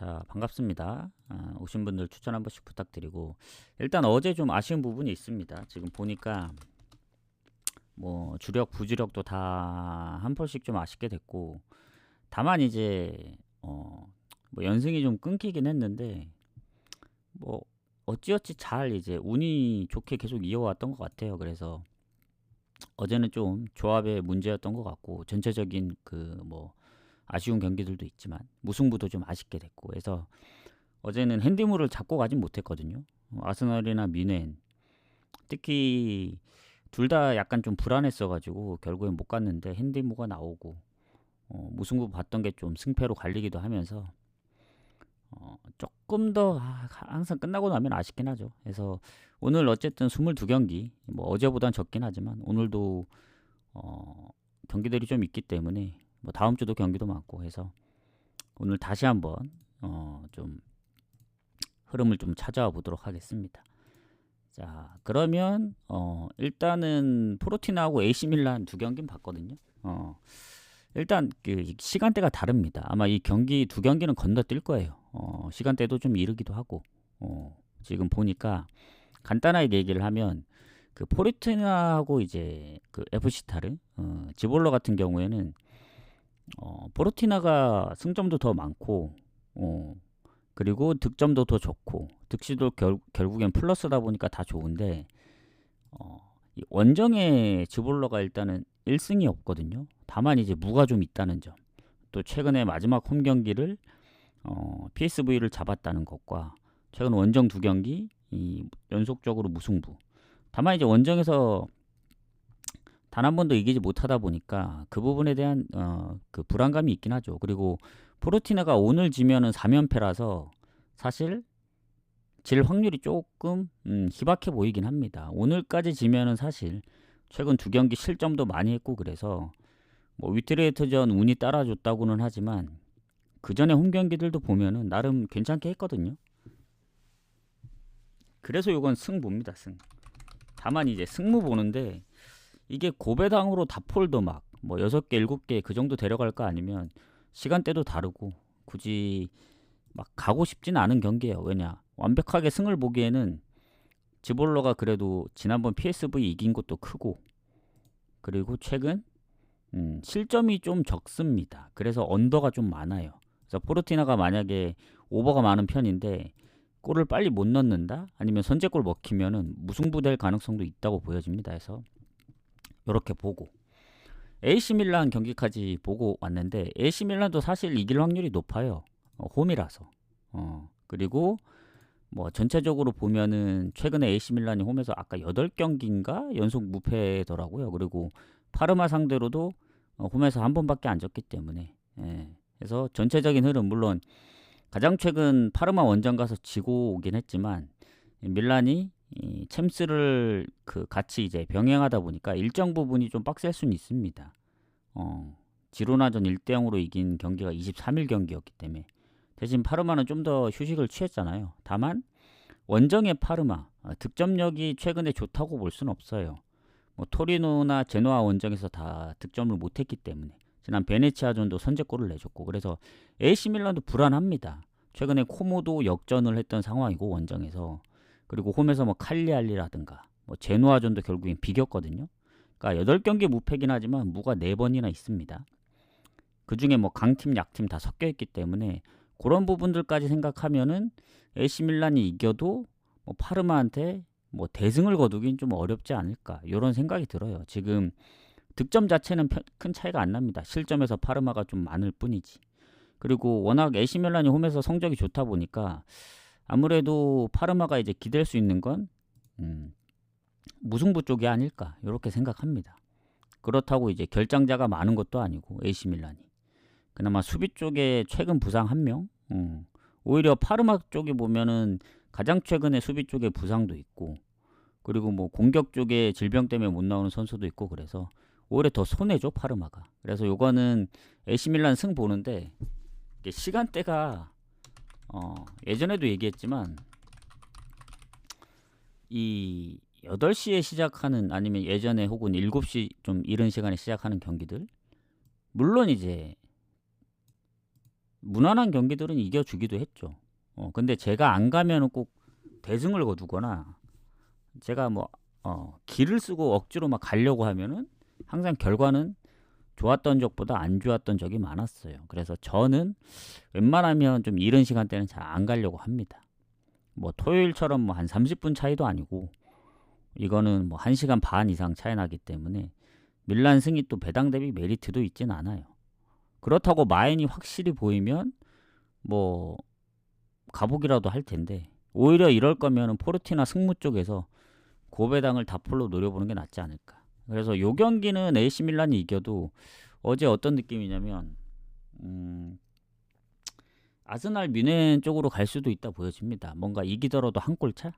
자, 반갑습니다. 오신 분들 추천 한 번씩 부탁드리고, 일단 어제 좀 아쉬운 부분이 있습니다. 지금 보니까 뭐 주력, 부주력도 다 한 폴씩 좀 아쉽게 됐고, 다만 이제 뭐 연승이 좀 끊기긴 했는데, 뭐 어찌어찌 잘 이제 운이 좋게 계속 이어왔던 것 같아요. 그래서 어제는 좀 조합의 문제였던 것 같고, 전체적인 그 뭐 아쉬운 경기들도 있지만 무승부도 좀 아쉽게 됐고 해서 어제는 핸디물을 잡고 가진 못했거든요. 아스널이나 미넨 특히 둘 다 약간 좀 불안했어가지고 결국엔 못 갔는데 핸디무가 나오고 무승부 봤던 게 좀 승패로 갈리기도 하면서 조금 더 항상 끝나고 나면 아쉽긴 하죠. 그래서 오늘 어쨌든 22경기 뭐 어제보단 적긴 하지만 오늘도 경기들이 좀 있기 때문에 뭐 다음 주도 경기도 많고 해서 오늘 다시 한번 좀 흐름을 좀 찾아와 보도록 하겠습니다. 자, 그러면 일단은 포르티나하고 AC 밀란 두 경기는 봤거든요. 일단 그 시간대가 다릅니다. 아마 이 경기 두 경기는 건너뛸 거예요. 시간대도 좀 이르기도 하고. 지금 보니까 간단하게 얘기를 하면 그 포르티나하고 이제 그 FC 타르, 지볼러 같은 경우에는 포르티나가 승점도 더 많고 그리고 득점도 더 좋고 득실도 결국엔 플러스다 보니까 다 좋은데 이 원정의 지볼러가 일단은 1승이 없거든요. 다만 이제 무가 좀 있다는 점. 또 최근에 마지막 홈 경기를 PSV를 잡았다는 것과 최근 원정 두 경기 연속적으로 무승부. 다만 이제 원정에서 단 한 번도 이기지 못하다 보니까 그 부분에 대한 그 불안감이 있긴 하죠. 그리고 포르티나가 오늘 지면은 3연패라서 사실 질 확률이 조금 희박해 보이긴 합니다. 오늘까지 지면은 사실 최근 두 경기 실점도 많이 했고 그래서 뭐 위트레이트전 운이 따라줬다고는 하지만 그 전에 홈 경기들도 보면은 나름 괜찮게 했거든요. 그래서 이건 승부입니다. 승. 다만 이제 승무 보는데 이게 고배당으로 다폴더 막 뭐 6개, 7개 그 정도 데려갈 거 아니면 시간대도 다르고 굳이 막 가고 싶진 않은 경기예요. 왜냐? 완벽하게 승을 보기에는 지볼러가 그래도 지난번 PSV 이긴 것도 크고 그리고 최근 실점이 좀 적습니다. 그래서 언더가 좀 많아요. 그래서 포르티나가 만약에 오버가 많은 편인데 골을 빨리 못 넣는다? 아니면 선제골 먹히면은 무승부될 가능성도 있다고 보여집니다. 해서 이렇게 보고 AC 밀란 경기까지 보고 왔는데 AC 밀란도 사실 이길 확률이 높아요. 홈이라서. 그리고 뭐 전체적으로 보면은 최근에 AC 밀란이 홈에서 아까 8경기인가 연속 무패더라고요. 그리고 파르마 상대로도 홈에서 한 번밖에 안 졌기 때문에 그래서 전체적인 흐름 물론 가장 최근 파르마 원정 가서 지고 오긴 했지만 밀란이 이 챔스를 그 같이 이제 병행하다 보니까 일정 부분이 좀 빡셀 수는 있습니다. 지로나전 1대0으로 이긴 경기가 23일 경기였기 때문에 대신 파르마는 좀 더 휴식을 취했잖아요. 다만 원정의 파르마 득점력이 최근에 좋다고 볼 수는 없어요. 뭐 토리노나 제노아 원정에서 다 득점을 못했기 때문에 지난 베네치아전도 선제골을 내줬고 그래서 AC 밀란도 불안합니다. 최근에 코모도 역전을 했던 상황이고 원정에서 그리고 홈에서 뭐 칼리알리라든가 뭐 제노아전도 결국엔 비겼거든요. 그러니까 8경기 무패긴 하지만 무가 4번이나 있습니다. 그 중에 뭐 강팀 약팀 다 섞여 있기 때문에 그런 부분들까지 생각하면은 AC 밀란이 이겨도 뭐 파르마한테 뭐 대승을 거두긴 좀 어렵지 않을까 이런 생각이 들어요. 지금 득점 자체는 큰 차이가 안 납니다. 실점에서 파르마가 좀 많을 뿐이지. 그리고 워낙 AC 밀란이 홈에서 성적이 좋다 보니까 아무래도 파르마가 이제 기댈 수 있는 건 무승부 쪽이 아닐까 이렇게 생각합니다. 그렇다고 이제 결장자가 많은 것도 아니고 AC 밀란이 그나마 수비 쪽에 최근 부상 한 명. 오히려 파르마 쪽에 보면은 가장 최근에 수비 쪽에 부상도 있고 그리고 뭐 공격 쪽에 질병 때문에 못 나오는 선수도 있고 그래서 오히려 더 손해죠 파르마가. 그래서 요거는 AC 밀란 승 보는데 시간대가 예전에도 얘기했지만 이 8시에 시작하는 아니면 예전에 혹은 7시 좀 이른 시간에 시작하는 경기들 물론 이제 무난한 경기들은 이겨주기도 했죠. 근데 제가 안 가면은 꼭 대승을 거두거나 제가 뭐 기를 쓰고 억지로 막 가려고 하면은 항상 결과는 좋았던 적보다 안 좋았던 적이 많았어요. 그래서 저는 웬만하면 좀 이른 시간대는 잘 안 가려고 합니다. 뭐 토요일처럼 뭐 한 30분 차이도 아니고 이거는 뭐 1시간 반 이상 차이 나기 때문에 밀란 승이 또 배당 대비 메리트도 있진 않아요. 그렇다고 마인이 확실히 보이면 뭐 가보기라도 할 텐데 오히려 이럴 거면은 포르티나 승무 쪽에서 고배당을 다폴로 노려보는 게 낫지 않을까. 그래서 요 경기는 AC 밀란이 이겨도 어제 어떤 느낌이냐면 아스날 뮌헨 쪽으로 갈 수도 있다 보여집니다. 뭔가 이기더라도 한 골 차?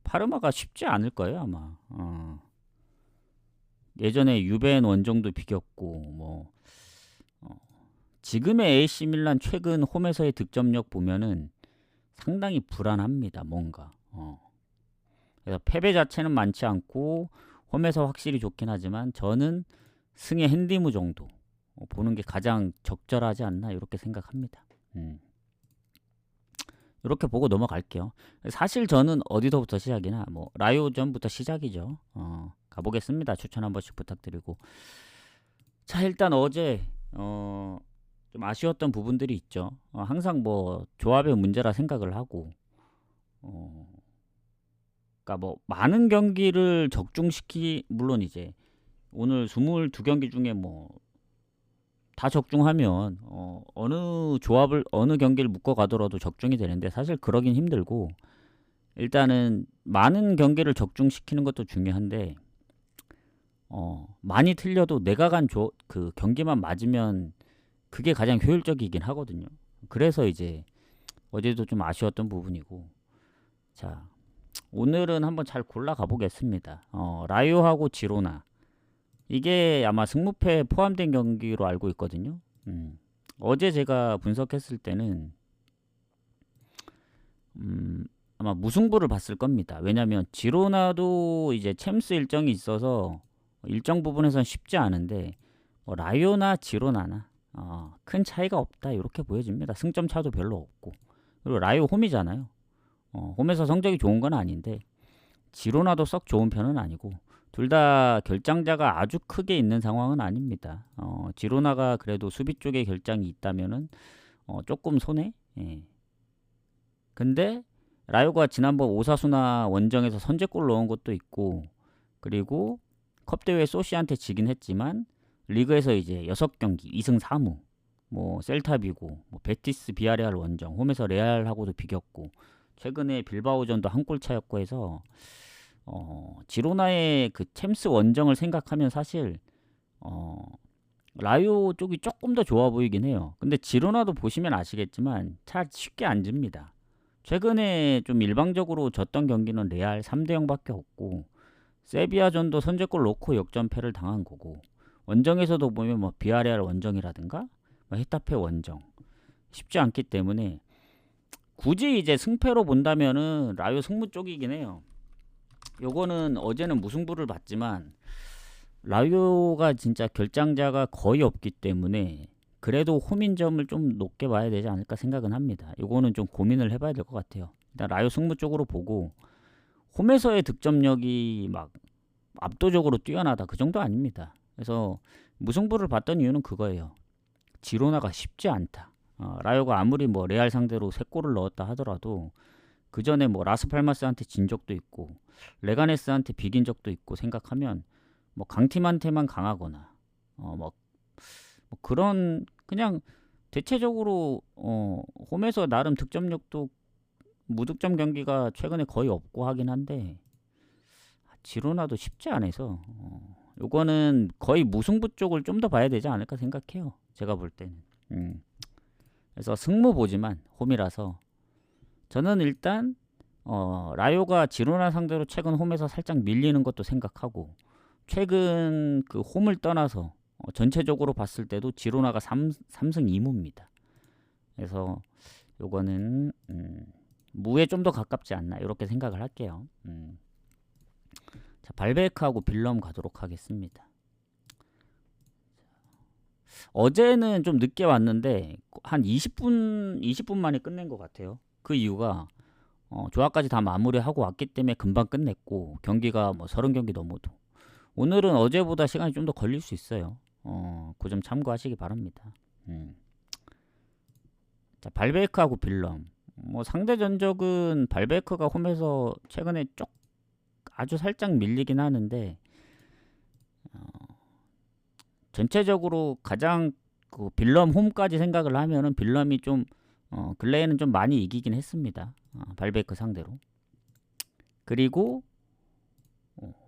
파르마가 쉽지 않을 거예요 아마. 예전에 유벤 원정도 비겼고 뭐 지금의 AC 밀란 최근 홈에서의 득점력 보면은 상당히 불안합니다. 뭔가. 그래서 패배 자체는 많지 않고 홈에서 확실히 좋긴 하지만 저는 승의 핸디무 정도 보는 게 가장 적절하지 않나 이렇게 생각합니다. 이렇게 보고 넘어갈게요. 사실 저는 어디서부터 시작이나 뭐 라이오전부터 시작이죠. 가보겠습니다. 추천 한 번씩 부탁드리고. 자 일단 어제 좀 아쉬웠던 부분들이 있죠. 항상 뭐 조합의 문제라 생각을 하고 그러니까 뭐 많은 경기를 물론 이제 오늘 22경기 중에 뭐 다 적중하면 어느 조합을 어느 경기를 묶어 가더라도 적중이 되는데 사실 그러긴 힘들고 일단은 많은 경기를 적중시키는 것도 중요한데 많이 틀려도 내가 그 경기만 맞으면 그게 가장 효율적이긴 하거든요. 그래서 이제 어제도 좀 아쉬웠던 부분이고 자 오늘은 한번 잘 골라 가보겠습니다. 라이오하고 지로나 이게 아마 승무패 포함된 경기로 알고 있거든요. 어제 제가 분석했을 때는 아마 무승부를 봤을 겁니다. 왜냐면 지로나도 이제 챔스 일정이 있어서 일정 부분에선 쉽지 않은데 라이오나 지로나나 큰 차이가 없다 이렇게 보여집니다. 승점 차도 별로 없고 그리고 라이오 홈이잖아요. 홈에서 성적이 좋은 건 아닌데 지로나도 썩 좋은 편은 아니고 둘 다 결장자가 아주 크게 있는 상황은 아닙니다. 지로나가 그래도 수비 쪽에 결장이 있다면은 조금 손해. 예. 근데 라이오가 지난번 오사수나 원정에서 선제골 넣은 것도 있고 그리고 컵 대회 소시한테 지긴 했지만 리그에서 이제 6경기 2승 4무 뭐 셀타비고 뭐 베티스 비아레알 원정 홈에서 레알하고도 비겼고 최근에 빌바오전도 한 골 차였고 해서 지로나의 그 챔스 원정을 생각하면 사실 라이오 쪽이 조금 더 좋아 보이긴 해요. 근데 지로나도 보시면 아시겠지만 잘 쉽게 안 집니다. 최근에 좀 일방적으로 졌던 경기는 레알 3대0밖에 없고 세비야전도 선제골 넣고 역전패를 당한 거고 원정에서도 보면 뭐 비아레알 원정이라든가 뭐 헤타페 원정 쉽지 않기 때문에 굳이 이제 승패로 본다면은 라이오 승무 쪽이긴 해요. 요거는 어제는 무승부를 봤지만 라이오가 진짜 결장자가 거의 없기 때문에 그래도 홈인점을 좀 높게 봐야 되지 않을까 생각은 합니다. 요거는 좀 고민을 해봐야 될 것 같아요. 일단 라이오 승부 쪽으로 보고 홈에서의 득점력이 막 압도적으로 뛰어나다 그 정도 아닙니다. 그래서 무승부를 봤던 이유는 그거예요. 지로나가 쉽지 않다. 라이오가 아무리 뭐 레알 상대로 3골을 넣었다 하더라도 그 전에 뭐 라스팔마스한테 진 적도 있고 레가네스한테 비긴 적도 있고 생각하면 뭐 강팀한테만 강하거나 뭐 그런 그냥 대체적으로 홈에서 나름 득점력도 무득점 경기가 최근에 거의 없고 하긴 한데 지로나도 쉽지 않아서 요거는 거의 무승부 쪽을 좀 더 봐야 되지 않을까 생각해요. 제가 볼 때는. 그래서 승무 보지만 홈이라서 저는 일단 라이오가 지로나 상대로 최근 홈에서 살짝 밀리는 것도 생각하고 최근 그 홈을 떠나서 전체적으로 봤을 때도 지로나가 3승 2무입니다. 그래서 요거는 무에 좀 더 가깝지 않나 이렇게 생각을 할게요. 자, 발베크하고 빌럼 가도록 하겠습니다. 어제는 좀 늦게 왔는데 한 20분 만에 끝낸 것 같아요. 그 이유가 조합까지 다 마무리하고 왔기 때문에 금방 끝냈고 경기가 뭐 30경기 넘어도 오늘은 어제보다 시간이 좀 더 걸릴 수 있어요. 그 점 참고하시기 바랍니다. 자, 발베이크하고 빌럼. 뭐 상대 전적은 발베이크가 홈에서 최근에 아주 살짝 밀리긴 하는데 전체적으로 가장 그 빌럼 홈까지 생각을 하면은 빌럼이 좀 근래에는 좀 많이 이기긴 했습니다. 발베이크 상대로. 그리고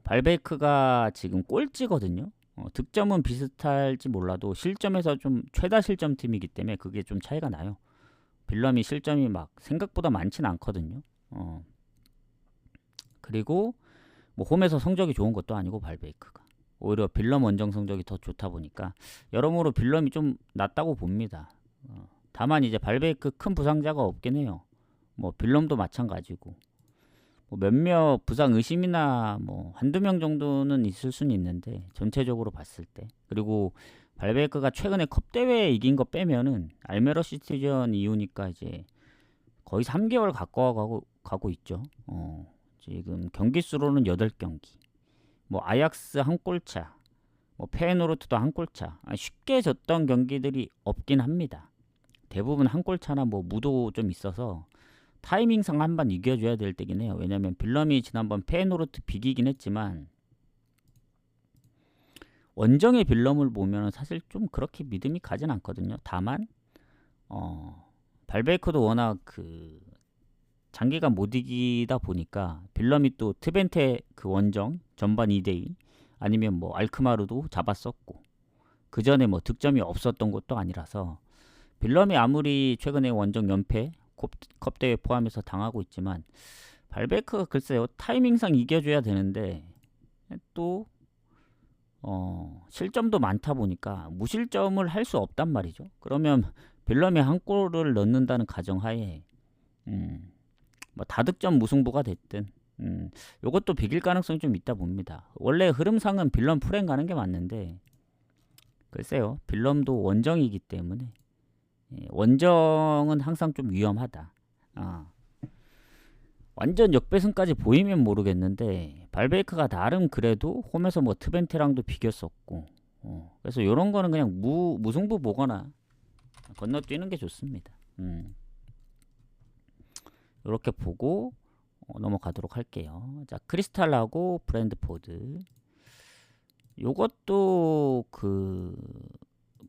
발베이크가 지금 꼴찌거든요. 득점은 비슷할지 몰라도 실점에서 좀 최다 실점 팀이기 때문에 그게 좀 차이가 나요. 빌럼이 실점이 막 생각보다 많진 않거든요. 그리고 뭐 홈에서 성적이 좋은 것도 아니고 발베이크가 오히려 빌럼 원정 성적이 더 좋다 보니까 여러모로 빌럼이 좀 낫다고 봅니다. 다만 이제 발베이크 큰 부상자가 없긴 해요. 뭐 빌럼도 마찬가지고 뭐 몇몇 부상 의심이나 뭐 한두 명 정도는 있을 수는 있는데 전체적으로 봤을 때 그리고 발베이크가 최근에 컵 대회 이긴 거 빼면은 알메로 시티전 이후니까 이제 거의 3개월 가고 있죠. 지금 경기 수로는 8경기. 뭐 아약스 한 골차, 뭐 페에노르트도 한 골차. 쉽게 졌던 경기들이 없긴 합니다. 대부분 한 골차나 뭐 무도 좀 있어서 타이밍상 한 번 이겨줘야 될 때긴 해요. 왜냐면 빌럼이 지난번 페에노르트 비기긴 했지만 원정의 빌럼을 보면 사실 좀 그렇게 믿음이 가진 않거든요. 다만 발베이크도 워낙 그 장기간 못 이기다 보니까 빌럼이 또 트벤테 그 원정 전반 2대2 아니면 뭐 알크마르도 잡았었고 그 전에 뭐 득점이 없었던 것도 아니라서 빌럼이 아무리 최근에 원정 연패 컵대회 포함해서 당하고 있지만 발베이크가 글쎄요 타이밍상 이겨줘야 되는데 또 실점도 많다 보니까 무실점을 할 수 없단 말이죠. 그러면 빌럼이 한 골을 넣는다는 가정하에 뭐 다득점 무승부가 됐든 요것도 비길 가능성이 좀 있다 봅니다. 원래 흐름상은 빌럼 풀행 가는 게 맞는데 글쎄요 빌럼도 원정이기 때문에 원정은 항상 좀 위험하다. 완전 역배승까지 보이면 모르겠는데 발베이크가 나름 그래도 홈에서 뭐 트벤테랑도 비겼었고 그래서 요런 거는 그냥 무승부 보거나 건너뛰는 게 좋습니다. 이렇게 보고 넘어가도록 할게요. 자, 크리스탈하고 브랜드포드. 요것도 그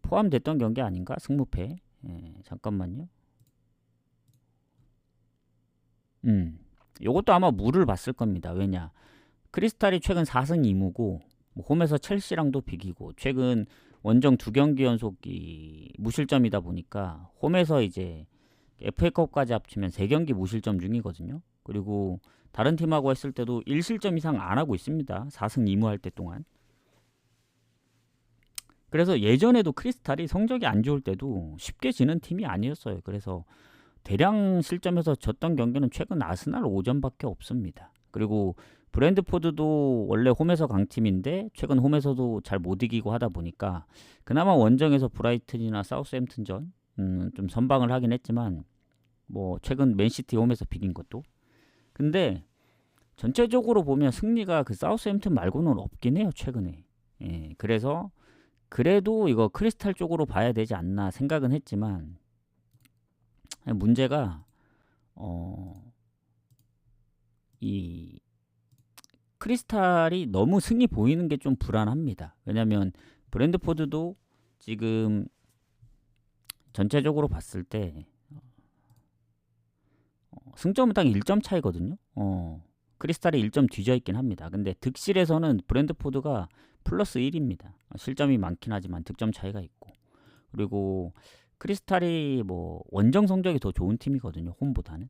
포함됐던 경기 아닌가? 승무패. 잠깐만요. 요것도 아마 무를 봤을 겁니다. 왜냐? 크리스탈이 최근 4승 2무고 뭐 홈에서 첼시랑도 비기고 최근 원정 2경기 연속이 무실점이다 보니까 홈에서 이제 FA컵까지 합치면 3경기 무실점 중이거든요. 그리고 다른 팀하고 했을 때도 1실점 이상 안 하고 있습니다. 4승 2무 할 때 동안. 그래서 예전에도 크리스탈이 성적이 안 좋을 때도 쉽게 지는 팀이 아니었어요. 그래서 대량 실점에서 졌던 경기는 최근 아스날 5전밖에 없습니다. 그리고 브랜드포드도 원래 홈에서 강팀인데 최근 홈에서도 잘 못 이기고 하다 보니까 그나마 원정에서 브라이튼이나 사우스햄튼전 좀 선방을 하긴 했지만 뭐 최근 맨시티 홈에서 비긴 것도 근데 전체적으로 보면 승리가 그 사우스햄튼 말고는 없긴 해요 최근에. 그래서 그래도 이거 크리스탈 쪽으로 봐야 되지 않나 생각은 했지만 문제가 이 크리스탈이 너무 승이 보이는 게 좀 불안합니다. 왜냐면 브랜드포드도 지금 전체적으로 봤을 때 승점은 딱 1점 차이거든요. 크리스탈이 1점 뒤져 있긴 합니다. 근데 득실에서는 브랜드포드가 플러스 1입니다. 실점이 많긴 하지만 득점 차이가 있고 그리고 크리스탈이 뭐 원정 성적이 더 좋은 팀이거든요. 홈보다는.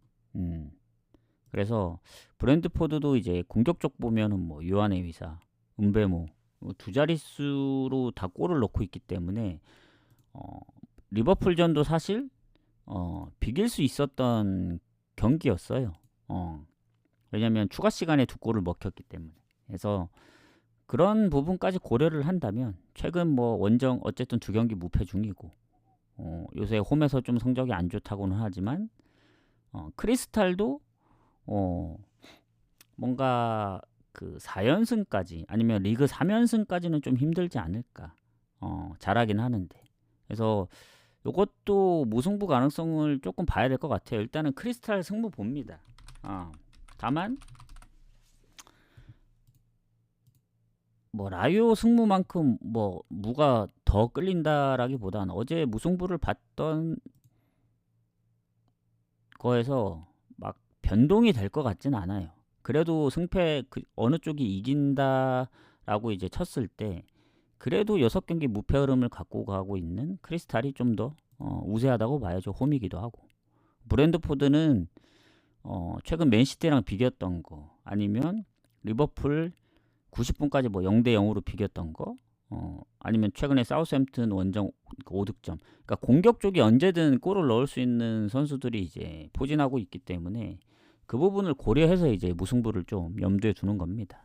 그래서 브랜드포드도 이제 공격 쪽 보면은 뭐 요한의 위사, 은베모 두 자릿수로 다 골을 넣고 있기 때문에 리버풀전도 사실 비길 수 있었던 경기였어요. 왜냐면 추가 시간에 2골을 먹혔기 때문에. 그래서 그런 부분까지 고려를 한다면 최근 뭐 원정 어쨌든 두 경기 무패 중이고 요새 홈에서 좀 성적이 안 좋다고는 하지만 크리스탈도 어, 뭔가 그 4연승까지 아니면 리그 3연승까지는 좀 힘들지 않을까. 잘하긴 하는데. 그래서 요것도 무승부 가능성을 조금 봐야 될 것 같아요. 일단은 크리스탈 승부 봅니다. 다만 뭐 라이오 승무만큼 뭐 무가 더 끌린다라기보다는 어제 무승부를 봤던 거에서 막 변동이 될 것 같진 않아요. 그래도 승패 어느 쪽이 이긴다라고 이제 쳤을 때 그래도 6경기 무패 흐름을 갖고 가고 있는 크리스탈이 좀 더 우세하다고 봐야죠. 홈이기도 하고. 브랜드포드는 최근 맨시티랑 비겼던 거 아니면 리버풀 90분까지 뭐 0대 0으로 비겼던 거 아니면 최근에 사우스햄튼 원정 5득점. 그러니까 공격 쪽이 언제든 골을 넣을 수 있는 선수들이 이제 포진하고 있기 때문에 그 부분을 고려해서 이제 무승부를 좀 염두에 두는 겁니다.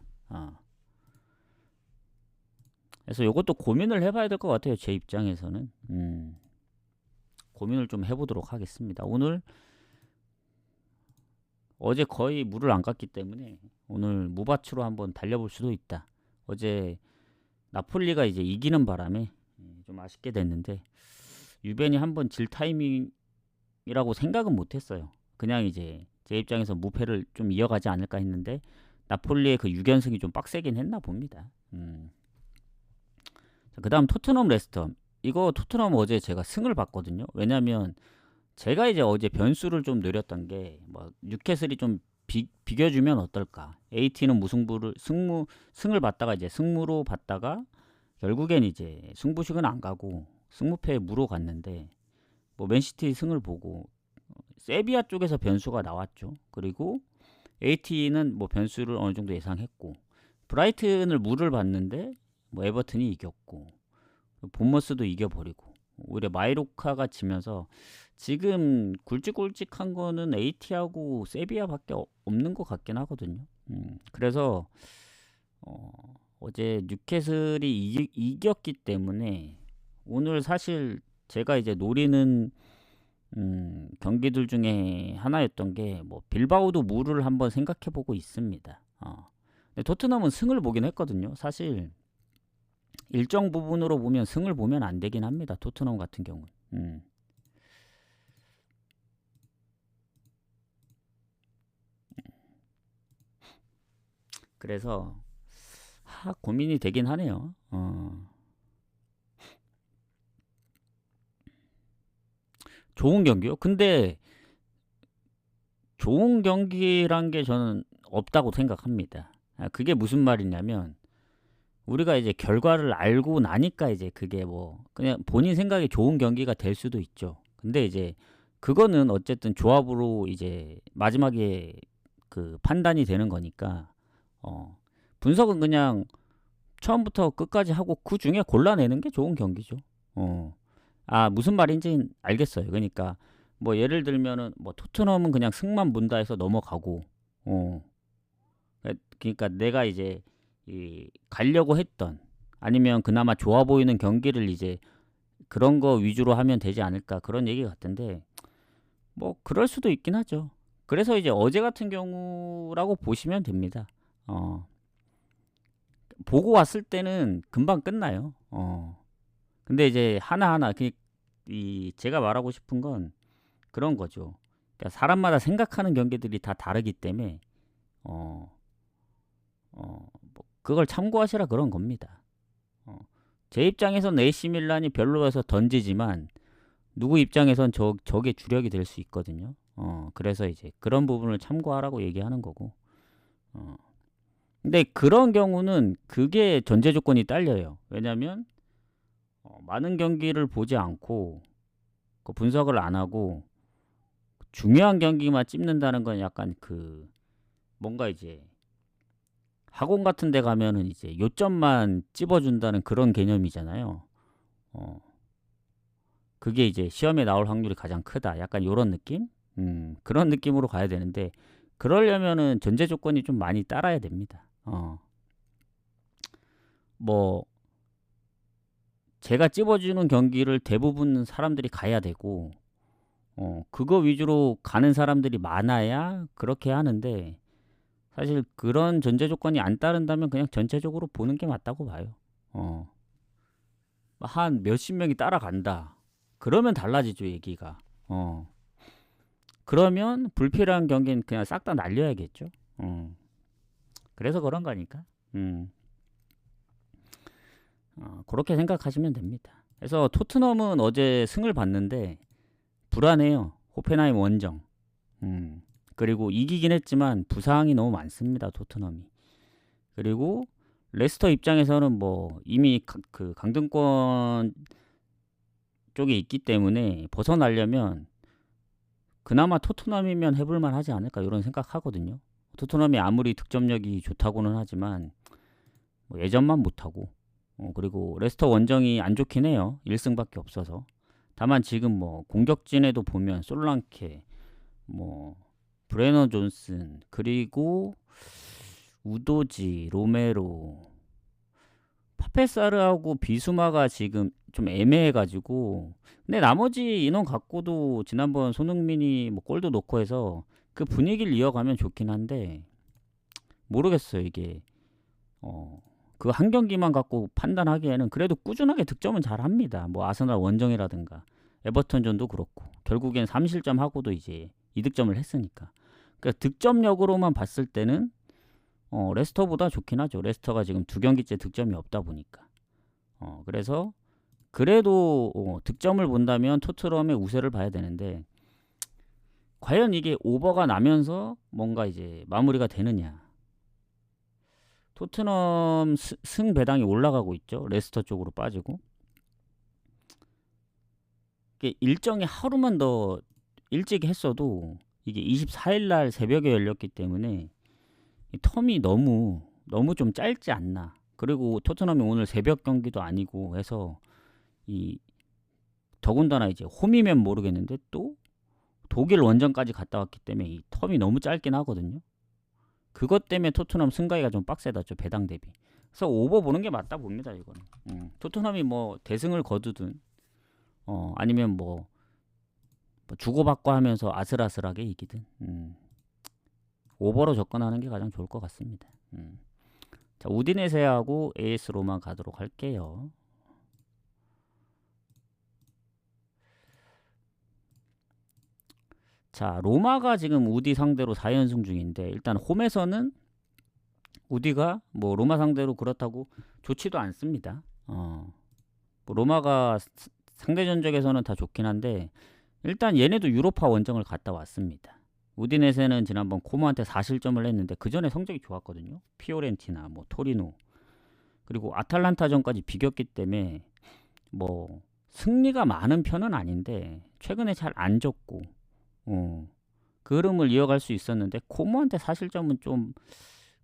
그래서 이것도 고민을 해봐야 될 것 같아요. 제 입장에서는 고민을 좀 해보도록 하겠습니다. 오늘 어제 거의 물을 안 깠기 때문에 오늘 무밭으로 한번 달려볼 수도 있다. 어제 나폴리가 이제 이기는 바람에 좀 아쉽게 됐는데 유벤이 한번 질 타이밍이라고 생각은 못했어요. 그냥 이제 제 입장에서 무패를 좀 이어가지 않을까 했는데 나폴리의 그 6연승이 좀 빡세긴 했나 봅니다. 그 다음 토트넘 레스터. 이거 토트넘 어제 제가 승을 봤거든요. 왜냐면 제가 이제 어제 변수를 좀 노렸던 게 뭐 뉴캐슬이 좀 비겨주면 어떨까. AT는 승을 봤다가 이제 승무로 봤다가 결국엔 이제 승부식은 안 가고 승무패에 무로 갔는데 뭐 맨시티 승을 보고 세비야 쪽에서 변수가 나왔죠. 그리고 AT는 뭐 변수를 어느 정도 예상했고 브라이튼을 무를 봤는데 뭐 에버튼이 이겼고 본머스도 이겨버리고 오히려 마이로카가 지면서 지금 굵직굵직한 거는 AT하고 세비야밖에 없는 것 같긴 하거든요. 그래서 어제 뉴캐슬이 이겼기 때문에 오늘 사실 제가 이제 노리는 경기들 중에 하나였던 게 뭐 빌바오도 무를 한번 생각해보고 있습니다. 근데 토트넘은 승을 보긴 했거든요. 사실 일정 부분으로 보면 승을 보면 안 되긴 합니다. 토트넘 같은 경우는. 그래서 고민이 되긴 하네요. 좋은 경기요? 근데 좋은 경기란 게 저는 없다고 생각합니다. 그게 무슨 말이냐면 우리가 이제 결과를 알고 나니까 이제 그게 뭐 그냥 본인 생각에 좋은 경기가 될 수도 있죠. 근데 이제 그거는 어쨌든 조합으로 이제 마지막에 그 판단이 되는 거니까 분석은 그냥 처음부터 끝까지 하고 그 중에 골라내는 게 좋은 경기죠. 무슨 말인지 알겠어요. 그러니까 뭐 예를 들면은 뭐 토트넘은 그냥 승만 본다 해서 넘어가고 그러니까 내가 이제 가려고 했던 아니면 그나마 좋아 보이는 경기를 이제 그런 거 위주로 하면 되지 않을까 그런 얘기 같은데 뭐 그럴 수도 있긴 하죠. 그래서 이제 어제 같은 경우라고 보시면 됩니다. 보고 왔을 때는 금방 끝나요. 근데 이제 하나하나 제가 말하고 싶은 건 그런 거죠. 그러니까 사람마다 생각하는 경기들이 다 다르기 때문에 뭐 그걸 참고하시라 그런 겁니다. 제 입장에선 AC 밀란이 별로여서 던지지만 누구 입장에선 저게 주력이 될 수 있거든요. 그래서 이제 그런 부분을 참고하라고 얘기하는 거고. 근데 그런 경우는 그게 전제 조건이 딸려요. 왜냐면 많은 경기를 보지 않고 그 분석을 안 하고 중요한 경기만 찝는다는 건 약간 뭔가 이제 학원 같은 데 가면은 이제 요점만 찝어준다는 그런 개념이잖아요. 그게 이제 시험에 나올 확률이 가장 크다. 약간 요런 느낌? 그런 느낌으로 가야 되는데 그러려면은 전제 조건이 좀 많이 따라야 됩니다. 뭐 제가 찝어주는 경기를 대부분 사람들이 가야 되고 그거 위주로 가는 사람들이 많아야 그렇게 하는데 사실 그런 전제 조건이 안 따른다면 그냥 전체적으로 보는 게 맞다고 봐요. 어, 한 몇십 명이 따라간다. 그러면 달라지죠, 얘기가. 그러면 불필요한 경기는 그냥 싹 다 날려야겠죠. 그래서 그런 거니까. 그렇게 생각하시면 됩니다. 그래서 토트넘은 어제 승을 봤는데 불안해요. 호펜하임 원정. 그리고 이기긴 했지만 부상이 너무 많습니다. 토트넘이. 그리고 레스터 입장에서는 뭐 이미 그 강등권 쪽에 있기 때문에 벗어나려면 그나마 토트넘이면 해볼만 하지 않을까 이런 생각하거든요. 토트넘이 아무리 득점력이 좋다고는 하지만 뭐 예전만 못하고 그리고 레스터 원정이 안 좋긴 해요. 1승밖에 없어서. 다만 지금 뭐 공격진에도 보면 솔랑케, 뭐 브레너 존슨, 그리고 우도지, 로메로, 파페사르하고 비수마가 지금 좀 애매해가지고 근데 나머지 인원 갖고도 지난번 손흥민이 뭐 골도 넣고 해서 그 분위기를 이어가면 좋긴 한데 모르겠어요 이게 그 한 경기만 갖고 판단하기에는 그래도 꾸준하게 득점은 잘 합니다. 뭐 아스날 원정이라든가 에버턴전도 그렇고 결국엔 3실점 하고도 이제 2득점을 했으니까 그러니까 득점력으로만 봤을 때는 레스터보다 좋긴 하죠. 레스터가 지금 두 경기째 득점이 없다 보니까 그래서 그래도 득점을 본다면 토트넘의 우세를 봐야 되는데 과연 이게 오버가 나면서 뭔가 이제 마무리가 되느냐. 토트넘 승 배당이 올라가고 있죠. 레스터 쪽으로 빠지고. 이게 일정이 하루만 더 일찍 했어도 이게 24일 날 새벽에 열렸기 때문에 이 텀이 너무 좀 짧지 않나. 그리고 토트넘이 오늘 새벽 경기도 아니고 해서 이 더군다나 이제 홈이면 모르겠는데 또 독일 원정까지 갔다 왔기 때문에 이 텀이 너무 짧긴 하거든요. 그것 때문에 토트넘 승가이가 좀 빡세다, 죠 배당 대비. 그래서 오버 보는 게 맞다 봅니다, 이거는. 토트넘이 뭐 대승을 거두든, 아니면 뭐 주고받고 하면서 아슬아슬하게 이기든, 오버로 접근하는 게 가장 좋을 것 같습니다. 자, 우디네세하고 AS 로마 가도록 할게요. 자, 로마가 지금 우디 상대로 4연승 중인데 일단 홈에서는 우디가 뭐 로마 상대로 그렇다고 좋지도 않습니다. 뭐 로마가 상대 전적에서는 다 좋긴 한데 일단 얘네도 유로파 원정을 갔다 왔습니다. 우디네세는 지난번 코모한테 4실점을 했는데 그 전에 성적이 좋았거든요. 피오렌티나, 뭐 토리노, 그리고 아탈란타전까지 비겼기 때문에 뭐 승리가 많은 편은 아닌데 최근에 잘 안 졌고 그 흐름을 이어갈 수 있었는데 코모한테 4실점은 좀